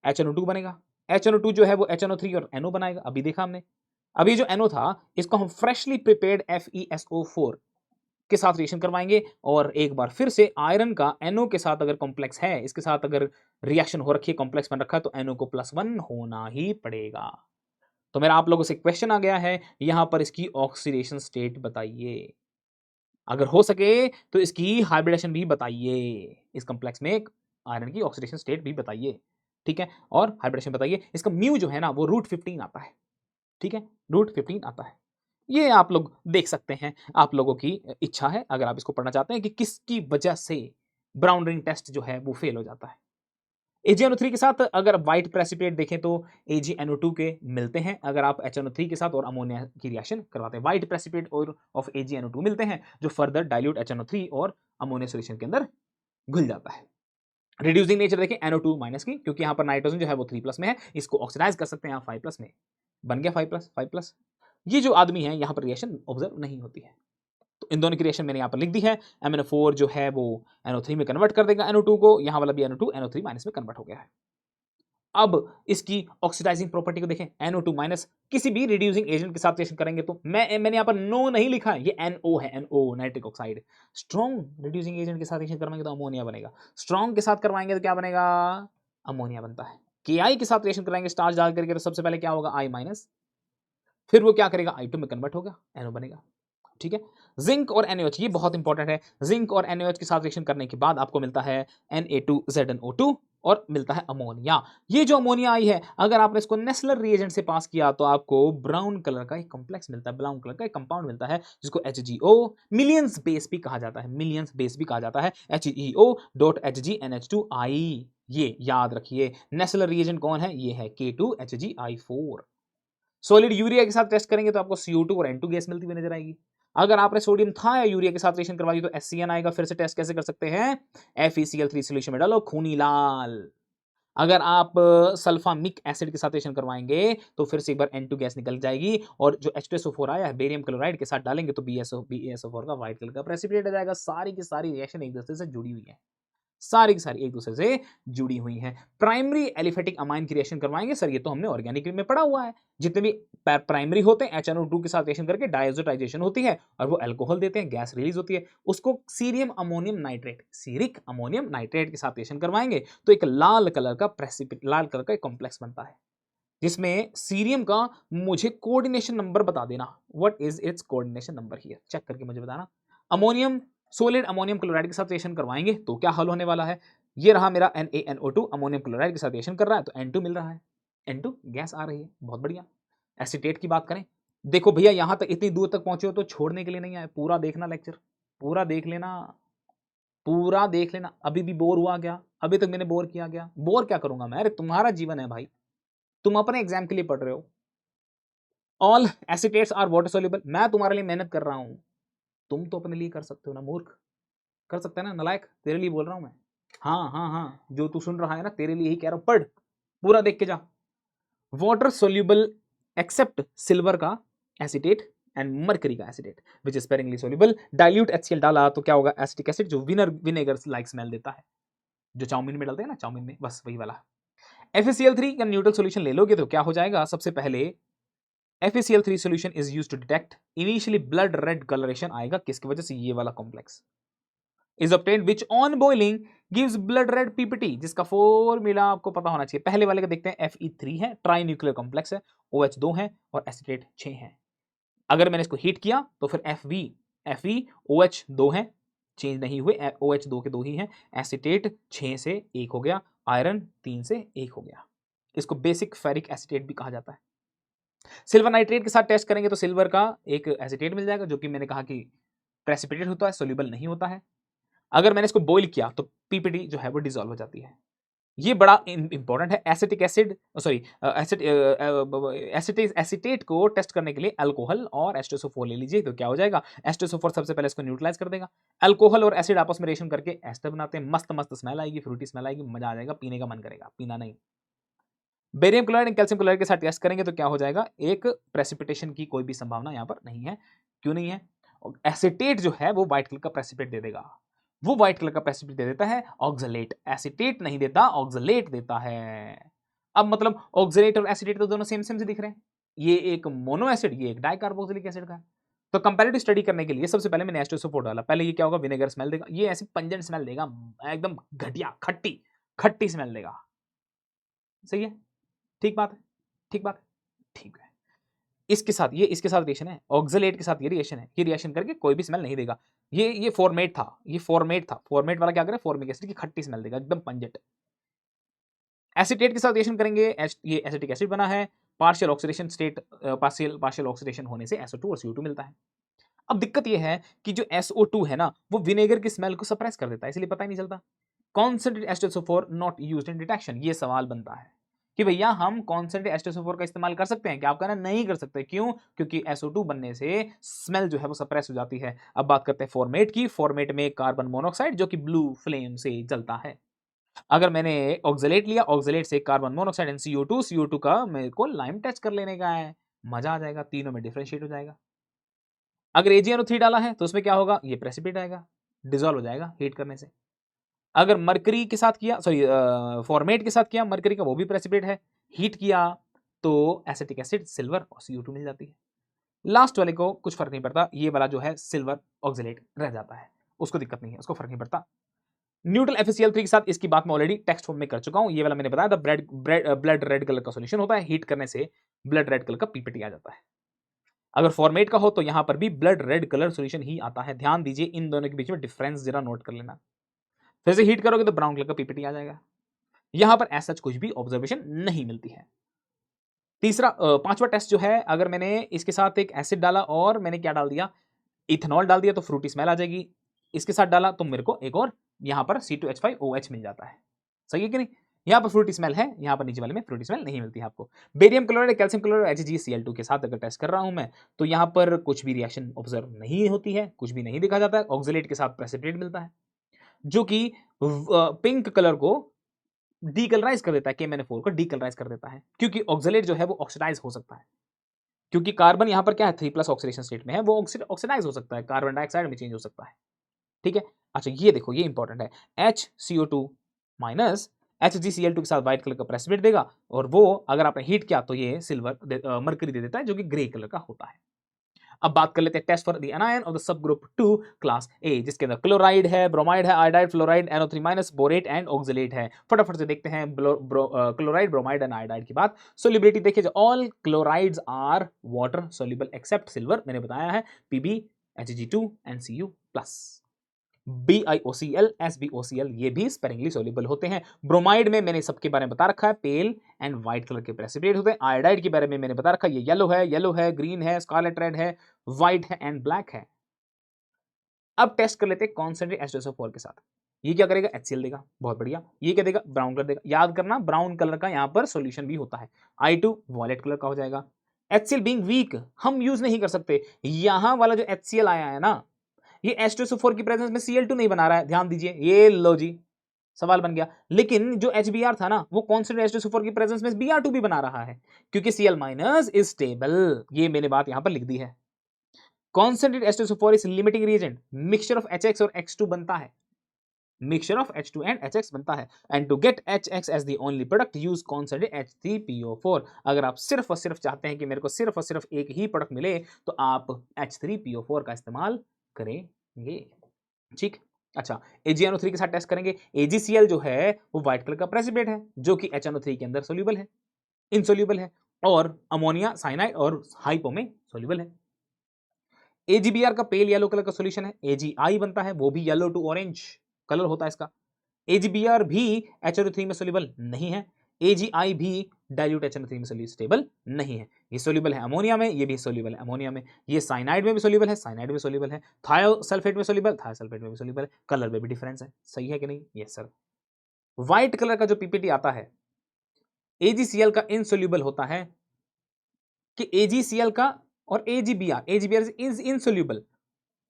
[SPEAKER 1] HNO2 बनेगा। HNO2 जो है वो HNO3 और NO बनाएगा, अभी देखा हमने। अभी जो NO था इसको हम फ्रेशली प्रिपेयर्ड FeSO4 के साथ रिएक्शन करवाएंगे और एक बार फिर से आयरन का NO के साथ अगर कॉम्प्लेक्स है, इसके साथ अगर रिएक्शन हो रखी है, कॉम्प्लेक्स बन रखा है, तो NO को +1 होना ही पड़ेगा। तो मेरा आप लोगों से क्वेश्चन आ गया है, यहां पर इसकी ऑक्सीडेशन स्टेट बताइए, अगर हो सके तो इसकी हाइब्रिडेशन भी बताइए, इस कॉम्प्लेक्स में एक आयरन की ऑक्सीडेशन स्टेट भी बताइए, ठीक है, और हाइब्रिडेशन बताइए। इसका म्यू जो है ना वो √15 आता है, ठीक है, √15 आता है। ये आप लोग देख सकते हैं, आप लोगों की इच्छा है, अगर आप इसको पढ़ना चाहते हैं कि किसकी वजह से ब्राउन रिंग टेस्ट जो है वो फेल हो जाता है। AgNO3 के साथ अगर व्हाइट प्रेसिपिटेट देखें तो AgNO2 के मिलते हैं, अगर आप HNO3 के साथ और अमोनिया की रिएक्शन करवाते हैं, व्हाइट प्रेसिपिटेट और ऑफ AgNO2 मिलते हैं, जो फर्दर डाइल्यूट HNO3 और अमोनिया सॉल्यूशन के अंदर घुल जाता है। रिड्यूसिंग नेचर देखें NO2- की, क्योंकि यहां पर नाइट्रोजन जो है वो 3+ में है, इसको ऑक्सीडाइज कर सकते हैं आप 5+ में, बन गया 5+। ये जो आदमी है यहां पर रिएक्शन ऑब्जर्व नहीं होती है। तो इन दोनों की रिएक्शन मैंने यहाँ पर लिख दी है। MnO4 जो है वो NO3 में कन्वर्ट कर देगा NO2 को, यहाँ वाला भी NO2 NO3 माइनस में कन्वर्ट हो गया है। अब इसकी ऑक्सीडाइजिंग प्रॉपर्टी को देखें, NO2 माइनस किसी भी रिड्यूसिंग एजेंट के साथ रिएक्शन करेंगे तो मैंने यहाँ पर नो नहीं लिखा है, ये NO है, NO nitric oxide. Strong reducing agent के साथ रिएक्शन करवाएंगे तो अमोनिया बनेगा, स्ट्रॉन्ग के साथ करवाएंगे तो क्या बनेगा, अमोनिया बनता है। Ki के साथ रिएक्शन कराएंगे स्टार्च डाल करके तो सबसे पहले क्या होगा, I माइनस, फिर वो क्या करेगा I2 में कन्वर्ट होगा, NO बनेगा। ठीक है, जिंक और NaOH ये बहुत इंपॉर्टेंट है। जिंक और NaOH के साथ रिएक्शन करने के बाद आपको मिलता है Na2ZnO2 और मिलता है अमोनिया। ये जो अमोनिया आई है, अगर आपने इसको नेस्लर रिएजेंट से पास किया तो आपको ब्राउन कलर का एक कॉम्प्लेक्स मिलता है, ब्राउन कलर का एक कंपाउंड मिलता है जिसको HgO मिलियंस बेस भी कहा जाता है, मिलियंस बेस भी कहा जाता है, HgO.HgNH2I। ये याद रखिए, नेस्लर रिएजेंट कौन है, ये है K2HgI4। सॉलिड यूरिया के साथ टेस्ट करेंगे तो आपको CO2 और N2 गैस मिलती हुई नजर आएगी। अगर आपने सोडियम था या यूरिया के साथ रिएक्शन करवा दी तो SCN आएगा। फिर से टेस्ट कैसे कर सकते हैं, FeCl3 सॉल्यूशन में डालो खूनी लाल। अगर आप सल्फामिक एसिड के साथ रिएक्शन करवाएंगे तो फिर से एक बार N2 गैस निकल जाएगी और जो H2SO4 आया है बेरियम क्लोराइड के साथ डालेंगे तो BaSO4 का व्हाइट कलर का प्रेसिपिटेट आ जाएगा। सारी की सारी रिएक्शन एक दूसरे से जुड़ी हुई है, सारी की सारी एक दूसरे से जुड़ी हुई हैं। प्राइमरी एलिफेटिक अमाइन की रिएक्शन करवाएंगे सर, ये तो हमने ऑर्गेनिक में पढ़ा हुआ है। जितने भी प्राइमरी होते हैं HNO2 के साथ रिएक्शन करके डायजोटाइजेशन होती है और वो अल्कोहल देते हैं, गैस रिलीज होती है, उसको cerium ammonium nitrate, ceric ammonium nitrate के साथ रिएक्शन करवाएंगे तो एक लाल कलर का लाल कलर का एक कॉम्प्लेक्स बनता है जिसमें सीरियम का मुझे कोऑर्डिनेशन नंबर बता देना, what is its coordination number here, check करके मुझे बताना। अमोनियम सोलिड अमोनियम क्लोराइड के साथ रिएक्शन करवाएंगे तो क्या हल होने वाला है, ये रहा मेरा NaNO2 अमोनियम क्लोराइड के साथ रिएक्शन कर रहा है तो N2 मिल रहा है, N2 गैस आ रही है, बहुत बढ़िया। एसीटेट की बात करें, देखो भैया यहां तक इतनी दूर तक पहुंचे हो तो छोड़ने के लिए नहीं आए, पूरा देखना लेक्चर, पूरा देख लेना, पूरा देख लेना। अभी भी बोर हुआ क्या, अभी तक मैंने बोर किया क्या, बोर क्या करूंगा मैं, अरे तुम्हारा जीवन है भाई, तुम अपने एग्जाम के लिए पढ़ रहे हो। ऑल एसिटेट्स आर वाटर सोल्यूबल, मैं तुम्हारे लिए मेहनत कर रहा हूं, तुम तो अपने लिए कर सकते हो ना मूर्ख, कर सकता है ना नलायक, तेरे लिए बोल रहा हूं मैं। हाँ हाँ हाँ, जो तू सुन रहा है ना तेरे लिए ही कह रहा हूं, पढ़, पूरा देख के जा। वाटर सोल्यूबल एक्सेप्ट सिल्वर का एसिटेट एंड मरकरी का acetate which is sparingly soluble. Dilute HCl डाला तो क्या होगा, एसिटिक एसिड जो विनेगर लाइक स्मेल देता है, जो चाउमीन में डालते हैं ना, चाउमीन में, बस वही वाला। FeCl3 का न्यूट्रल सॉल्यूशन ले लोगे तो क्या हो जाएगा, सबसे पहले FeCl3 solution is used to detect initially blood red coloration आएगा, किसकी वजह से, ये वाला complex is obtained which on boiling gives blood red PPT, जिसका फॉर्मूला आपको पता होना चाहिए। पहले वाले का देखते हैं, Fe3 है, ट्राई न्यूक्लियर कॉम्प्लेक्स है, OH2 है और एसिटेट 6 है। अगर मैंने इसको हीट किया तो फिर Fe OH2 है, चेंज नहीं हुए, OH2 के 2 ही हैं, एसिटेट 6 से 1 हो गया, आयरन 3 से 1 हो गया। इसको बेसिक फेरिक एसिटेट भी कहा जाता है। सिल्वर नाइट्रेट के साथ टेस्ट करेंगे तो सिल्वर का एक एसिटेट मिल जाएगा जो कि मैंने कहा कि प्रेसिपिटेट होता है, सोल्यूबल नहीं होता है। अगर मैंने इसको बॉइल किया तो पीपीटी जो है वो डिसॉल्व हो जाती है। ये बड़ा इंपॉर्टेंट है। एसिटिक एसिड सॉरी एसिटेट को टेस्ट करने के लिए अल्कोहल और H2SO4 ले लीजिए तो क्या हो जाएगा, H2SO4 सबसे पहले इसको न्यूट्रलाइज कर देगा, अल्कोहल और एसिड आपस में रिएक्शन करके एस्टर बनाते हैं, मस्त मस्त स्मेल आएगी, फ्रूटी स्मेल आएगी, मजा आ जाएगा, पीने का मन करेगा, पीना नहीं। Barium chloride and calcium chloride के साथ टेस्ट करेंगे तो क्या हो जाएगा, एक प्रेसिपिटेशन की कोई भी संभावना यहां पर नहीं है। क्यों नहीं है, एसिटेट जो है वो व्हाइट कलर का प्रेसिपिटेट दे देगा, वो व्हाइट कलर का प्रेसिपिटेट दे देता है, ऑक्सलेट, एसिटेट नहीं देता, ऑक्सलेट देता है। अब मतलब ऑक्सलेट और एसिटेट तो दोनों सेम सेम से दिख रहे हैं, ये एक मोनो एसिड, ये एक डाइकार्बोक्सिलिक एसिड का है। तो कंपैरेटिव स्टडी करने के लिए सबसे पहले मैंने H2SO4 डाला, पहले ये क्या होगा, विनेगर स्मेल देगा, ये ऐसी पंजेंट स्मेल देगा, एकदम घटिया खट्टी खट्टी स्मेल देगा। सही है, ठीक बात है, ठीक बात है, ठीक है। इसके साथ ये, इसके साथ रिएक्शन है, ऑक्सलेट के साथ ये रिएक्शन है, ये रिएक्शन करके कोई भी स्मेल नहीं देगा। ये फॉर्मेट था, ये फॉर्मेट था, फॉर्मेट वाला क्या करे, फॉर्मिक एसिड की खट्टी स्मेल देगा, एकदम पंजेट। एसिटेट के साथ रिएक्शन करेंगे, ये एसिटिक एसिड बना है, partial oxidation state, partial oxidation होने से SO2 और CO2 मिलता है। अब दिक्कत ये है कि जो SO2 है ना वो विनेगर की स्मेल को सप्रेस कर देता है, इसलिए पता ही नहीं चलता। Concentrate H2SO4 not used in detection, ये सवाल बनता है कि भैया हम कॉन्सेंट्रेट H2SO4 का इस्तेमाल कर सकते हैं क्या, आप कहना नहीं कर सकते, क्यों, क्योंकि SO2 बनने से स्मेल जो है वो सप्रेस हो जाती है। अब बात करते हैं फॉर्मेट की, फॉर्मेट में कार्बन मोनोऑक्साइड जो कि ब्लू फ्लेम से जलता है। अगर मैंने ऑक्सलेट लिया, ऑक्सलेट से carbon monoxide and CO2, CO2 का मेरे को लाइम टेस्ट कर लेने का है, मजा आ जाएगा, तीनों में डिफरेंशिएट हो जाएगा। अगर AgNO3 डाला है तो उसमें क्या होगा, ये प्रेसिपिटेट आएगा, डिसॉल्व हो जाएगा हीट करने से। अगर मरकरी के साथ किया, सॉरी फॉर्मेट के साथ किया, मरकरी का वो भी प्रेसिपिटेट है, हीट किया तो एसिटिक एसिड, सिल्वर और CO2 मिल जाती है। लास्ट वाले को कुछ फर्क नहीं पड़ता, ये वाला जो है सिल्वर ऑक्सलेट रह जाता है, उसको दिक्कत नहीं है, उसको फर्क नहीं पड़ता। न्यूट्रल FeCl3 के साथ इसकी बात मैं ऑलरेडी टेक्स्ट फॉर्म में कर चुका हूं, ये वाला मैंने बताया था, ब्लड रेड कलर का सॉल्यूशन होता है, हीट करने से ब्लड रेड कलर का PPT आ जाता है। अगर फॉर्मेट का हो तो यहां पर भी ब्लड रेड कलर सॉल्यूशन ही आता है। ध्यान दीजिए इन दोनों के बीच में डिफरेंस जरा नोट कर लेना। फिर से हीट करोगे तो ब्राउन कलर का PPT आ जाएगा। यहां पर ऐसा कुछ भी ऑब्जर्वेशन नहीं मिलती है। तीसरा पांचवा टेस्ट जो है, अगर मैंने इसके साथ एक एसिड डाला और मैंने क्या डाल दिया, इथेनॉल डाल दिया, तो फ्रूटी स्मेल आ जाएगी। इसके साथ डाला तो मेरे को एक और यहां पर C2H5OH मिल जाता है। सही है कि नहीं? यहां पर फ्रूटी स्मेल है, यहां पर नीचे वाले में फ्रूटी स्मेल नहीं मिलती है आपको। Barium chloride, calcium chloride, HgCl2 के साथ अगर टेस्ट कर रहा हूं मैं, तो यहां पर कुछ भी रिएक्शन ऑब्जर्व नहीं होती है, कुछ भी नहीं देखा जाता है। ऑक्सलेट के साथ प्रेसिपिटेट मिलता है जो कि पिंक कलर को डीकलराइज कर देता है, KMnO4 को डीकलराइज कर देता है, क्योंकि ऑक्सलेट जो है वो ऑक्सीडाइज हो सकता है, क्योंकि कार्बन यहां पर क्या है 3+ ऑक्सीडेशन स्टेट में है, वो ऑक्सीडाइज हो सकता है, कार्बन डाइऑक्साइड में चेंज हो सकता है। ठीक है। अच्छा ये देखो, ये इंपॉर्टेंट है, HCO2 माइनस HgCl2 के साथ व्हाइट कलर का प्रेसिपिटेट देगा, और वो अगर आपने हीट किया तो ये सिल्वर मरकरी दे देता है जो कि ग्रे कलर का होता है। अब बात कर लेते हैं test for the anion of the sub group 2 class A, जिसके अंदर क्लोराइड है, ब्रोमाइड है, iodide, fluoride, NO3 minus, borate and oxalate है। फटाफट से देखते हैं क्लोराइड, ब्रोमाइड एंड आयोडाइड की बात। सोल्युबिलिटी देखिए, all chlorides are water soluble except silver, मैंने बताया है, Pb, Hg2 and Cu plus. BiOCl, SbOCl ये भी स्पेरिंगली सोल्यूबल होते हैं। ब्रोमाइड में मैंने सबके बारे में बता रखा है, पेल एंड व्हाइट कलर के प्रेसिपिटेट होते हैं। आयोडाइड के बारे में मैंने बता रखा है, ये येलो है, ग्रीन है, स्कारलेट रेड है, व्हाइट है एंड ब्लैक है। अब टेस्ट कर लेते हैं कॉन्सेंट्रेट H2SO4 के साथ। ये क्या करेगा, HCl देगा, बहुत बढ़िया। ये क्या देगा, ब्राउन कलर देगा। याद करना ब्राउन कलर का यहां पर सॉल्यूशन भी होता है। I2 वॉयलेट कलर का हो जाएगा। HCl बीइंग वीक हम यूज नहीं कर सकते। यहां वाला जो HCl आया है ना, ये H2SO4 की प्रेजेंस में Cl2 नहीं बना रहा है, ध्यान दीजिए, ये लो जी, सवाल बन गया। लेकिन जो HBr था ना, वो कॉन्स्टेंट H2SO4 की प्रेजेंस में Br2 भी बना रहा है, क्योंकि Cl माइनस इज स्टेबल। ये मैंने बात यहां पर लिख दी है। Concentrate H2SO4 is limiting reagent, mixture of HX और X2 बनता है, mixture of H2 and HX बनता है, and to get HX as the only product use concentrate H3PO4। अगर आप सिर्फ और सिर्फ चाहते हैं कि मेरे को सिर्फ और सिर्फ एक ही प्रोडक्ट मिले, तो आप H3PO4 का इस्तेमाल करेंगे। ठीक। अच्छा, AgNO3 के साथ टेस्ट करेंगे। AgCl जो है वो व्हाइट कलर का प्रेसिपिटेट है, जो कि HNO3 के अंदर सोल्यूबल है, इनसोल्यूबल है, और अमोनिया, साइनाइड और हाइपो में सोल्यूबल है। AgBr का पेल येलो कलर का सॉल्यूशन है। AgI बनता है, वो भी येलो टू ऑरेंज कलर होता है इसका। AgBr भी HNO3 में सोल्यूबल नहीं है। AgI भी डाइल्यूट HNO3 में स्टेबल नहीं है। ये सोल्यूबल है अमोनिया में, ये भी सोल्यूबल है अमोनिया में। ये साइनाइड में भी सोल्यूबल है, साइनाइड में सोल्यूबल है। थायोसल्फेट में सोल्यूबल, थायोसल्फेट में भी सोल्यूबल है। कलर में भी डिफरेंस है, सही है कि नहीं? Yes sir. व्हाइट कलर का जो PPT आता है, AgCl का इनसोल्यूबल होता है, कि AgCl का और AgBr is insoluble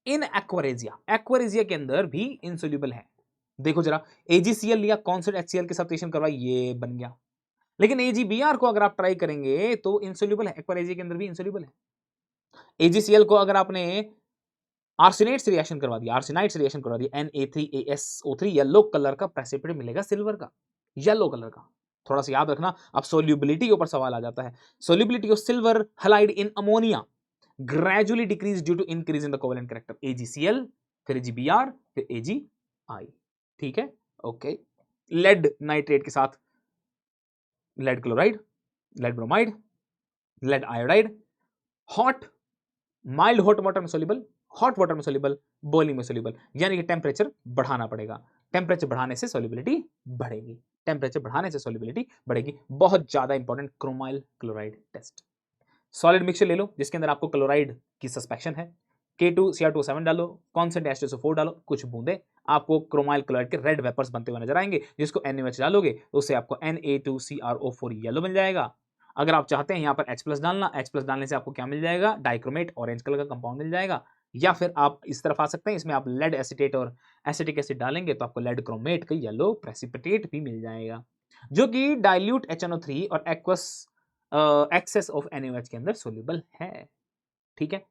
[SPEAKER 1] in aqua regia, aqua regia के अंदर भी इनसोल्यूबल है। देखो जरा, AgCl लिया, कॉन्सेंट्रेट HCl के साथ रिएक्शन करवाई, ये बन गया। लेकिन AgBr को अगर आप ट्राई करेंगे तो इनसोल्यूबल है, एक्वारेजिया के अंदर भी इनसोल्यूबल है। AgCl को अगर आपने आर्सेनाइड से रिएक्शन करवा दिया, आर्सेनाइड से रिएक्शन करवा दिया, Na3AsO3 येलो कलर का प्रेसिपिटेट मिलेगा, सिल्वर का, येलो कलर का। थोड़ा सा याद रखना। अब सोल्यूबिलिटी के ऊपर सवाल आ जाता है। Solubility of silver halide in ammonia gradually decrease due to increase in the covalent character. AgCl, फिर AgBr, फिर AgI। ठीक है, ओके। लेड नाइट्रेट के साथ lead chloride, lead bromide, lead iodide, hot, mild hot water में soluble, hot water में soluble, boiling में soluble, यानी कि टेम्परेचर बढ़ाना पड़ेगा। टेम्परेचर बढ़ाने से सोल्यूबिलिटी बढ़ेगी, टेम्परेचर बढ़ाने से सोल्यूबिलिटी बढ़ेगी। बहुत ज्यादा important, chromyl chloride test. Solid mixture ले लो जिसके अंदर आपको क्लोराइड की सस्पेक्शन है, K2Cr2O7 डालो, कॉन्सेंट्रेट H2SO4 डालो, कुछ बूंदे, आपको क्रोमाइल क्लोराइड के रेड वेपर्स बनते हुए नजर आएंगे, जिसको NaOH डालोगे तो उससे आपको Na2CrO4 येलो मिल जाएगा। अगर आप चाहते हैं यहाँ पर H+ डालना, H+ डालने से आपको क्या मिल जाएगा, डाइक्रोमेट, ऑरेंज कलर का कंपाउंड मिल जाएगा। या फिर आप इस तरफ आ सकते हैं, इसमें आप लेड एसीटेट और एसिटिक एसिड डालेंगे तो आपको लेड क्रोमेट का येलो प्रेसिपिटेट भी मिल जाएगा, जो कि डाइल्यूट HNO3 और एक्वस एक्सेस ऑफ NaOH के अंदर सोल्यूबल है। ठीक है,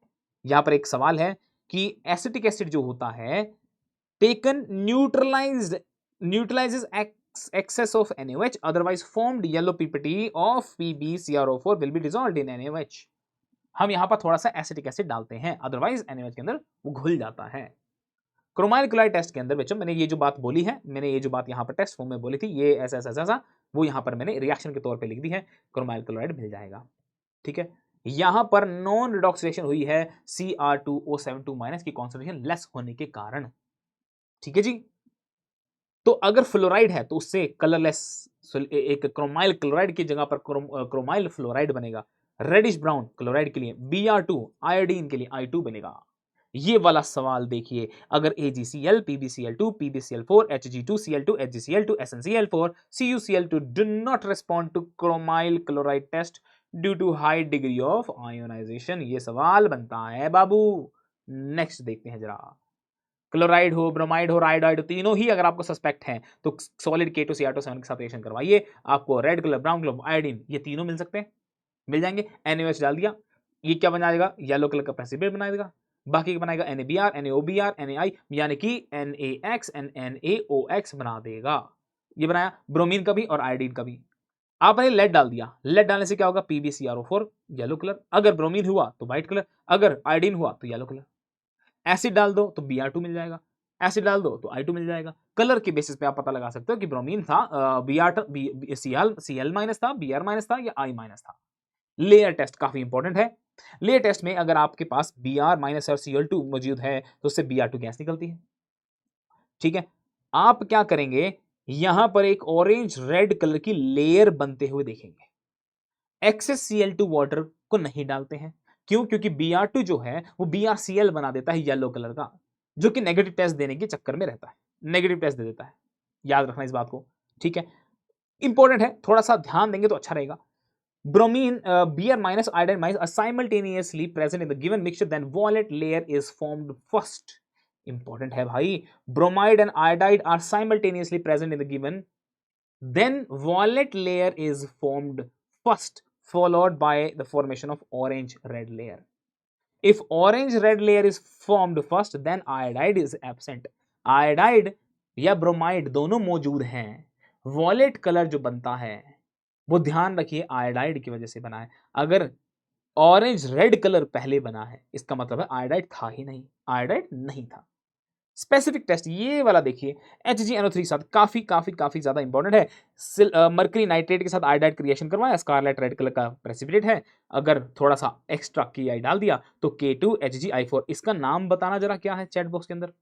[SPEAKER 1] यहां पर एक सवाल है कि एसिटिक एसिड जो होता है taken neutralises excess of NaOH, otherwise formed yellow PPT of PbCrO4 will be dissolved in NaOH. हम यहां पर थोड़ा सा एसिटिक एसिड डालते हैं, अदरवाइज NaOH के अंदर वो घुल जाता है। क्रोमाइल क्लोराइड टेस्ट के अंदर बच्चों मैंने ये जो बात बोली है, मैंने ये जो बात यहां पर टेस्ट फॉर्म में बोली थी, ये ऐसा ऐसा ऐसा, वो यहां पर मैंने रिएक्शन के तौर पे लिख दी है, क्रोमाइल क्लोराइड मिल जाएगा। ठीक है, यहां पर नॉन रिडॉक्सिलेशन हुई है Cr2O72- की कॉन्सेंट्रेशन लेस होने के कारण। ठीक है जी, तो अगर फ्लोराइड है तो उससे कलरलेस एक क्रोमाइल क्लोराइड की जगह पर क्रोमाइल फ्लोराइड बनेगा। रेडिश ब्राउन क्लोराइड के लिए Br2, आयोडीन के लिए I2 बनेगा। ये वाला सवाल देखिए, अगर AgCl, PbCl2, PbCl4, Hg2, Cl2, HgCl2, SnCl4, CuCl2 do not respond to chromyl chloride test due to high degree of ionization। ये सवाल बनता है बाबू। नेक्स्ट देखते हैं जरा, क्लोराइड हो, ब्रोमाइड हो, राइडाइड हो, तीनों ही अगर आपको सस्पेक्ट हैं तो सॉलिड K2Cr2 के साथ रिएक्शन करवाइए, आपको red colour, brown colour, iodine, ये तीनों मिल सकते हैं, मिल जाएंगे। NaOH डाल दिया, ये क्या बना देगा, येलो कलर का प्रेसिपिटेट बना देगा। बाकी बनाएगा NaBr, NaOBr, NaI, यानी कि NaX and NaOX बना देगा। ये बनाया ब्रोमीन का भी और आयोडीन का भी। आपने लेड डाल दिया, लेड डालने से क्या होगा, PbCrO4 येलो कलर, अगर ब्रोमीन हुआ तो व्हाइट कलर, अगर आयोडीन हुआ तो येलो कलर। एसिड डाल दो तो Br2 मिल जाएगा, एसिड डाल दो तो I2 मिल जाएगा। कलर के बेसिस पे आप पता लगा सकते हो कि ब्रोमीन था, Cl माइनस था, Br माइनस था या I माइनस था। लेयर टेस्ट काफी इंपॉर्टेंट है। लेयर टेस्ट में अगर आपके पास Br माइनस और Cl2 मौजूद है तो उससे Br2 गैस निकलती है। ठीक है, आप क्या करेंगे, यहां पर एक ऑरेंज रेड कलर की लेयर बनते हुए देखेंगे। एक्सेस Cl2 वाटर को नहीं डालते हैं, क्यों, क्योंकि Br2 जो है वो BrCl बना देता है येलो कलर का, जो कि नेगेटिव टेस्ट देने के चक्कर में रहता है, नेगेटिव टेस्ट दे देता है। याद रखना इस बात को। ठीक है, इंपॉर्टेंट है, थोड़ा सा ध्यान देंगे तो अच्छा रहेगा। Bromine, Br minus iodine minus are simultaneously present in the given mixture, then violet layer is formed first. Important है भाई, bromide and iodide are simultaneously present in the given, then violet layer is formed first, followed by the formation of orange red layer. If orange red layer is formed first, then iodide is absent. Iodide या bromide दोनों मौजूद हैं, violet colour जो बनता है वो ध्यान रखिए आयोडाइड की वजह से बना है। अगर ऑरेंज रेड कलर पहले बना है इसका मतलब है आयोडाइड था ही नहीं, आयोडाइड नहीं था। स्पेसिफिक टेस्ट ये वाला देखिए, HgNO3 के साथ काफी काफी काफी ज्यादा इंपॉर्टेंट है। मर्करी नाइट्रेट के साथ आयोडाइड का रिएक्शन करवाया, स्कारलेट रेड कलर का प्रेसिपिटेट है, अगर थोड़ा सा एक्स्ट्रा Ki डाल दिया तो K2HgI4। इसका नाम बताना जरा क्या है चैट बॉक्स के अंदर।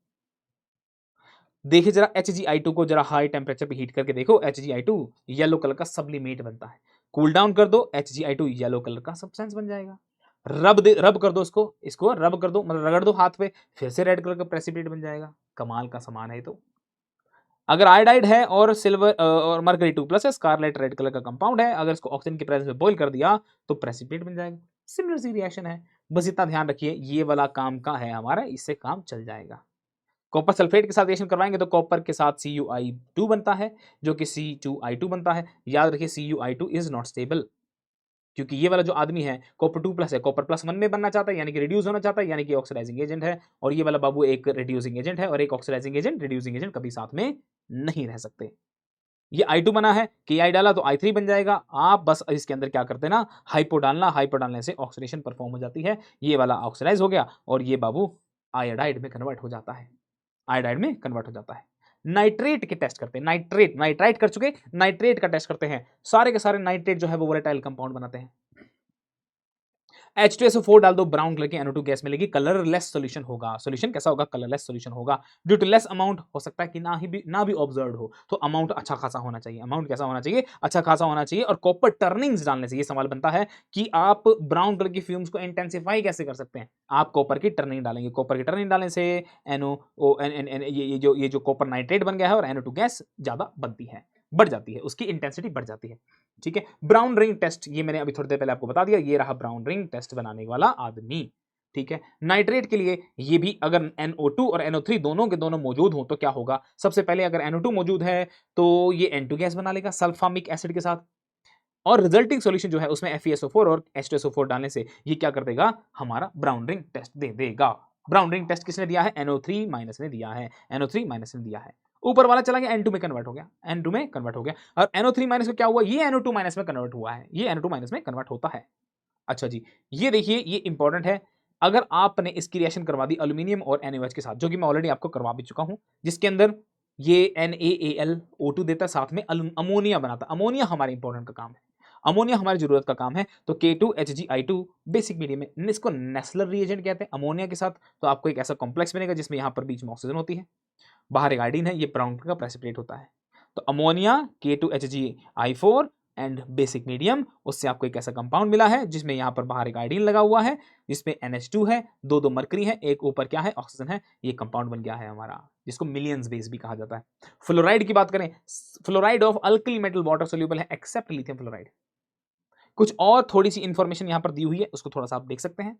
[SPEAKER 1] देखिए जरा HgI2 को जरा हाई टेम्परेचर पे हीट करके देखो, HgI2 येलो कलर का सब्लिमेट बनता है। कूल डाउन कर दो, HgI2 येलो कलर का सब्सटेंस बन जाएगा। रब कर दो इसको रब कर दो, मतलब रगड़ दो हाथ पे, फिर से रेड कलर का प्रेसिपिटेट बन जाएगा। कमाल का सामान है तो। अगर आयोडाइड है और सिल्वर और मर्करी 2+ है, स्कारलेट रेड कलर का कंपाउंड है, अगर इसको ऑक्सीजन की प्रेजेंस में बॉइल कर दिया तो प्रेसिपिटेट बन जाएगा। सिमिलर सी रिएक्शन है, बस इतना ध्यान रखिए, ये वाला काम का है हमारा, इससे काम चल जाएगा। कॉपर सल्फेट के साथ रिएक्शन करवाएंगे तो कॉपर के साथ CuI2 बनता है, जो कि C2I2 बनता है। याद रखिए CuI2 इज नॉट स्टेबल, क्योंकि ये वाला जो आदमी है कॉपर 2+ है, कॉपर +1 में बनना चाहता है, यानी कि रिड्यूस होना चाहता है, यानी कि ऑक्सीडाइजिंग एजेंट है, और ये वाला बाबू एक रिड्यूसिंग एजेंट है, और एक ऑक्सीडाइजिंग एजेंट, रिड्यूसिंग एजेंट कभी साथ में नहीं रह सकते। ये I2 बना है, Ki डाला तो I3 बन जाएगा। आप बस इसके अंदर क्या करते ना, हाइपो डालना, हाइपो डालने से ऑक्सीडेशन परफॉर्म हो जाती है, ये वाला ऑक्सीडाइज हो गया और ये बाबू आयोडाइड में कन्वर्ट हो जाता है, आयोडाइड में कन्वर्ट हो जाता है। नाइट्रेट के टेस्ट करते हैं, नाइट्राइट कर चुके, नाइट्रेट का टेस्ट करते हैं। सारे के सारे नाइट्रेट जो है वो वोलेटाइल कंपाउंड बनाते हैं। H2SO4 डाल दो, ब्राउन कलर की NO2 गैस मिलेगी, कलरलेस सॉल्यूशन होगा। सॉल्यूशन कैसा होगा, कलरलेस सॉल्यूशन होगा। ड्यू टू लेस अमाउंट, हो सकता है कि ना भी ऑब्जर्व हो, तो अमाउंट अच्छा खासा होना चाहिए। अमाउंट कैसा होना चाहिए, अच्छा खासा होना चाहिए। और कॉपर टर्निंग्स डालने से ये सवाल बनता है कि आप ब्राउन कलर की फ्यूम्स को इंटेंसिफाई कैसे कर सकते हैं। आप कॉपर की टर्निंग डालेंगे, कॉपर की टर्निंग डालने से ये जो कॉपर नाइट्रेट बन गया है और NO2 गैस ज्यादा बनती है, बढ़ जाती है, उसकी इंटेंसिटी बढ़ जाती है। ठीक है, ब्राउन रिंग टेस्ट ये मैंने अभी थोड़ी देर पहले आपको बता दिया, ये रहा ब्राउन रिंग टेस्ट बनाने वाला आदमी। ठीक है, नाइट्रेट के लिए ये भी, अगर NO2 और NO3 दोनों के दोनों मौजूद हो तो क्या होगा। सबसे पहले अगर NO2 मौजूद है तो ये N2 गैस बना लेगा सल्फामिक एसिड के साथ, और रिजल्टिंग सॉल्यूशन जो है उसमें FeSO4 और H2SO4 डालने से ये क्या कर देगा, हमारा ब्राउन रिंग टेस्ट दे देगा। ब्राउन रिंग टेस्ट किसने दिया है, NO3 माइनस ने दिया है, NO3 माइनस ने दिया है। ऊपर वाला चला गया N2 में कन्वर्ट हो गया, N2 में कन्वर्ट हो गया, और NO3 माइनस का क्या हुआ, ये NO2 माइनस में कन्वर्ट हुआ है, ये NO2 माइनस में कन्वर्ट होता है। अच्छा जी, ये देखिए ये इंपॉर्टेंट है। अगर आपने इसकी रिएक्शन करवा दी एल्यूमिनियम और NaOH के साथ, जो कि मैं ऑलरेडी आपको करवा भी चुका हूं, जिसके अंदर ये NaAlO2 देता है, साथ में अमोनिया बनाता है। अमोनिया हमारे इंपॉर्टेंट का काम है, अमोनिया हमारी जरूरत का काम है। तो K2HgI2 बेसिक मीडियम में, इसको नेस्लर रिएजेंट कहते हैं अमोनिया के साथ। तो आपको एक ऐसा कॉम्प्लेक्स बनेगा जिसमें यहां पर बीच में ऑक्सीजन होती है, बाहर एक आयोडीन है, ये ब्राउन का प्रेसिपिटेट होता है। तो ammonia K2HgI4 and basic medium, उससे आपको एक ऐसा कंपाउंड मिला है जिसमें यहां पर बाहर एक आयोडीन लगा हुआ है, जिसमें NH2 है, दो मरकरी है, एक ऊपर क्या है, ऑक्सीजन है। ये कंपाउंड बन गया है हमारा, जिसको मिलियंस बेस भी कहा जाता है। फ्लोराइड की बात करें, fluoride of alkali metal water soluble है एक्सेप्ट लिथियम फ्लोराइड। कुछ और थोड़ी सी इंफॉर्मेशन यहां पर दी हुई है, उसको थोड़ा सा आप देख सकते हैं।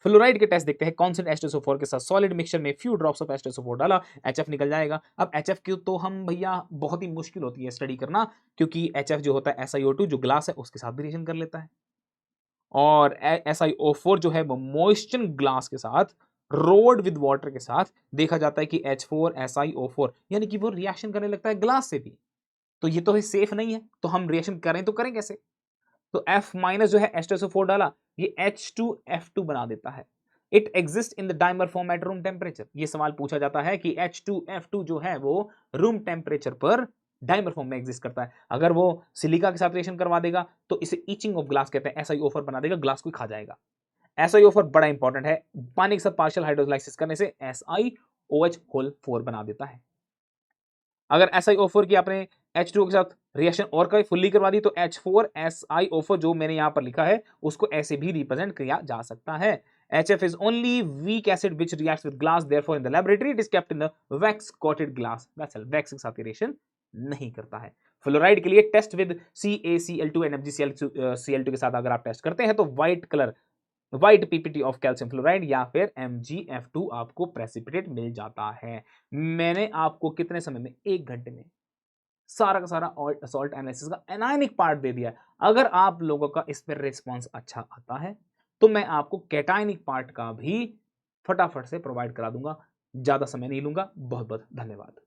[SPEAKER 1] फ्लोराइड के टेस्ट देखते हैं, कॉन्सेंट H2SO4 के साथ सॉलिड मिक्सचर में फ्यू ड्रॉप्स ऑफ H2SO4 डाला, HF निकल जाएगा। अब HF की तो हम भैया बहुत ही मुश्किल होती है स्टडी करना, क्योंकि HF जो होता है SiO2 जो ग्लास है उसके साथ भी रिएक्शन कर लेता है, और SiO4 जो है वो मॉइस्चर ग्लास के साथ रोड विद वाटर के साथ देखा जाता है कि H4SiO4 यानी कि वो रिएक्शन करने लगता है ग्लास से भी। तो ये तो सेफ नहीं है, तो हम रिएक्शन करें तो करें कैसे। तो F माइनस जो है H2SO4 डाला, ये H2F2 बना देता है। It exist in the dimer form at room temperature. ये सवाल पूछा जाता है कि H2F2 जो है वो रूम टेम्परेचर पर डाइमर फॉर्म में एग्जिस्ट करता है। अगर वो सिलिका के साथ रिएक्शन करवा देगा तो इसे ईचिंग ऑफ ग्लास कहते हैं, SiO4 बना देगा, ग्लास को खा जाएगा। SiO4 बड़ा इंपॉर्टेंट है, पानी के साथ पार्शियल हाइड्रोलाइसिस करने से SiOH होल 4 बना देता है। अगर SiO4 की आपने H2O के साथ रिएक्शन और कभी फुल्ली करवा दी तो H4SiO4 जो मैंने यहां पर लिखा है उसको ऐसे भी रिप्रेजेंट किया जा सकता है। HF is only weak acid which reacts with glass, therefore in the laboratory it is kept in a wax coated glass vessel। Wax के साथ रिएक्शन नहीं करता है। फ्लोराइड के लिए test with CaCl2 and MgCl2 के साथ अगर आप टेस्ट करते हैं तो white PPT of calcium fluoride या फिर MgF2 आपको प्रेसिपिटेट मिल जाता है। मैंने आपको कितने समय में, 1 घंटे में सारा का सारा सॉल्ट एनालिसिस का एनायनिक पार्ट दे दिया है। अगर आप लोगों का इस पर रिस्पॉन्स अच्छा आता है तो मैं आपको कैटायनिक पार्ट का भी फटाफट से प्रोवाइड करा दूंगा। ज्यादा समय नहीं लूंगा। बहुत बहुत धन्यवाद।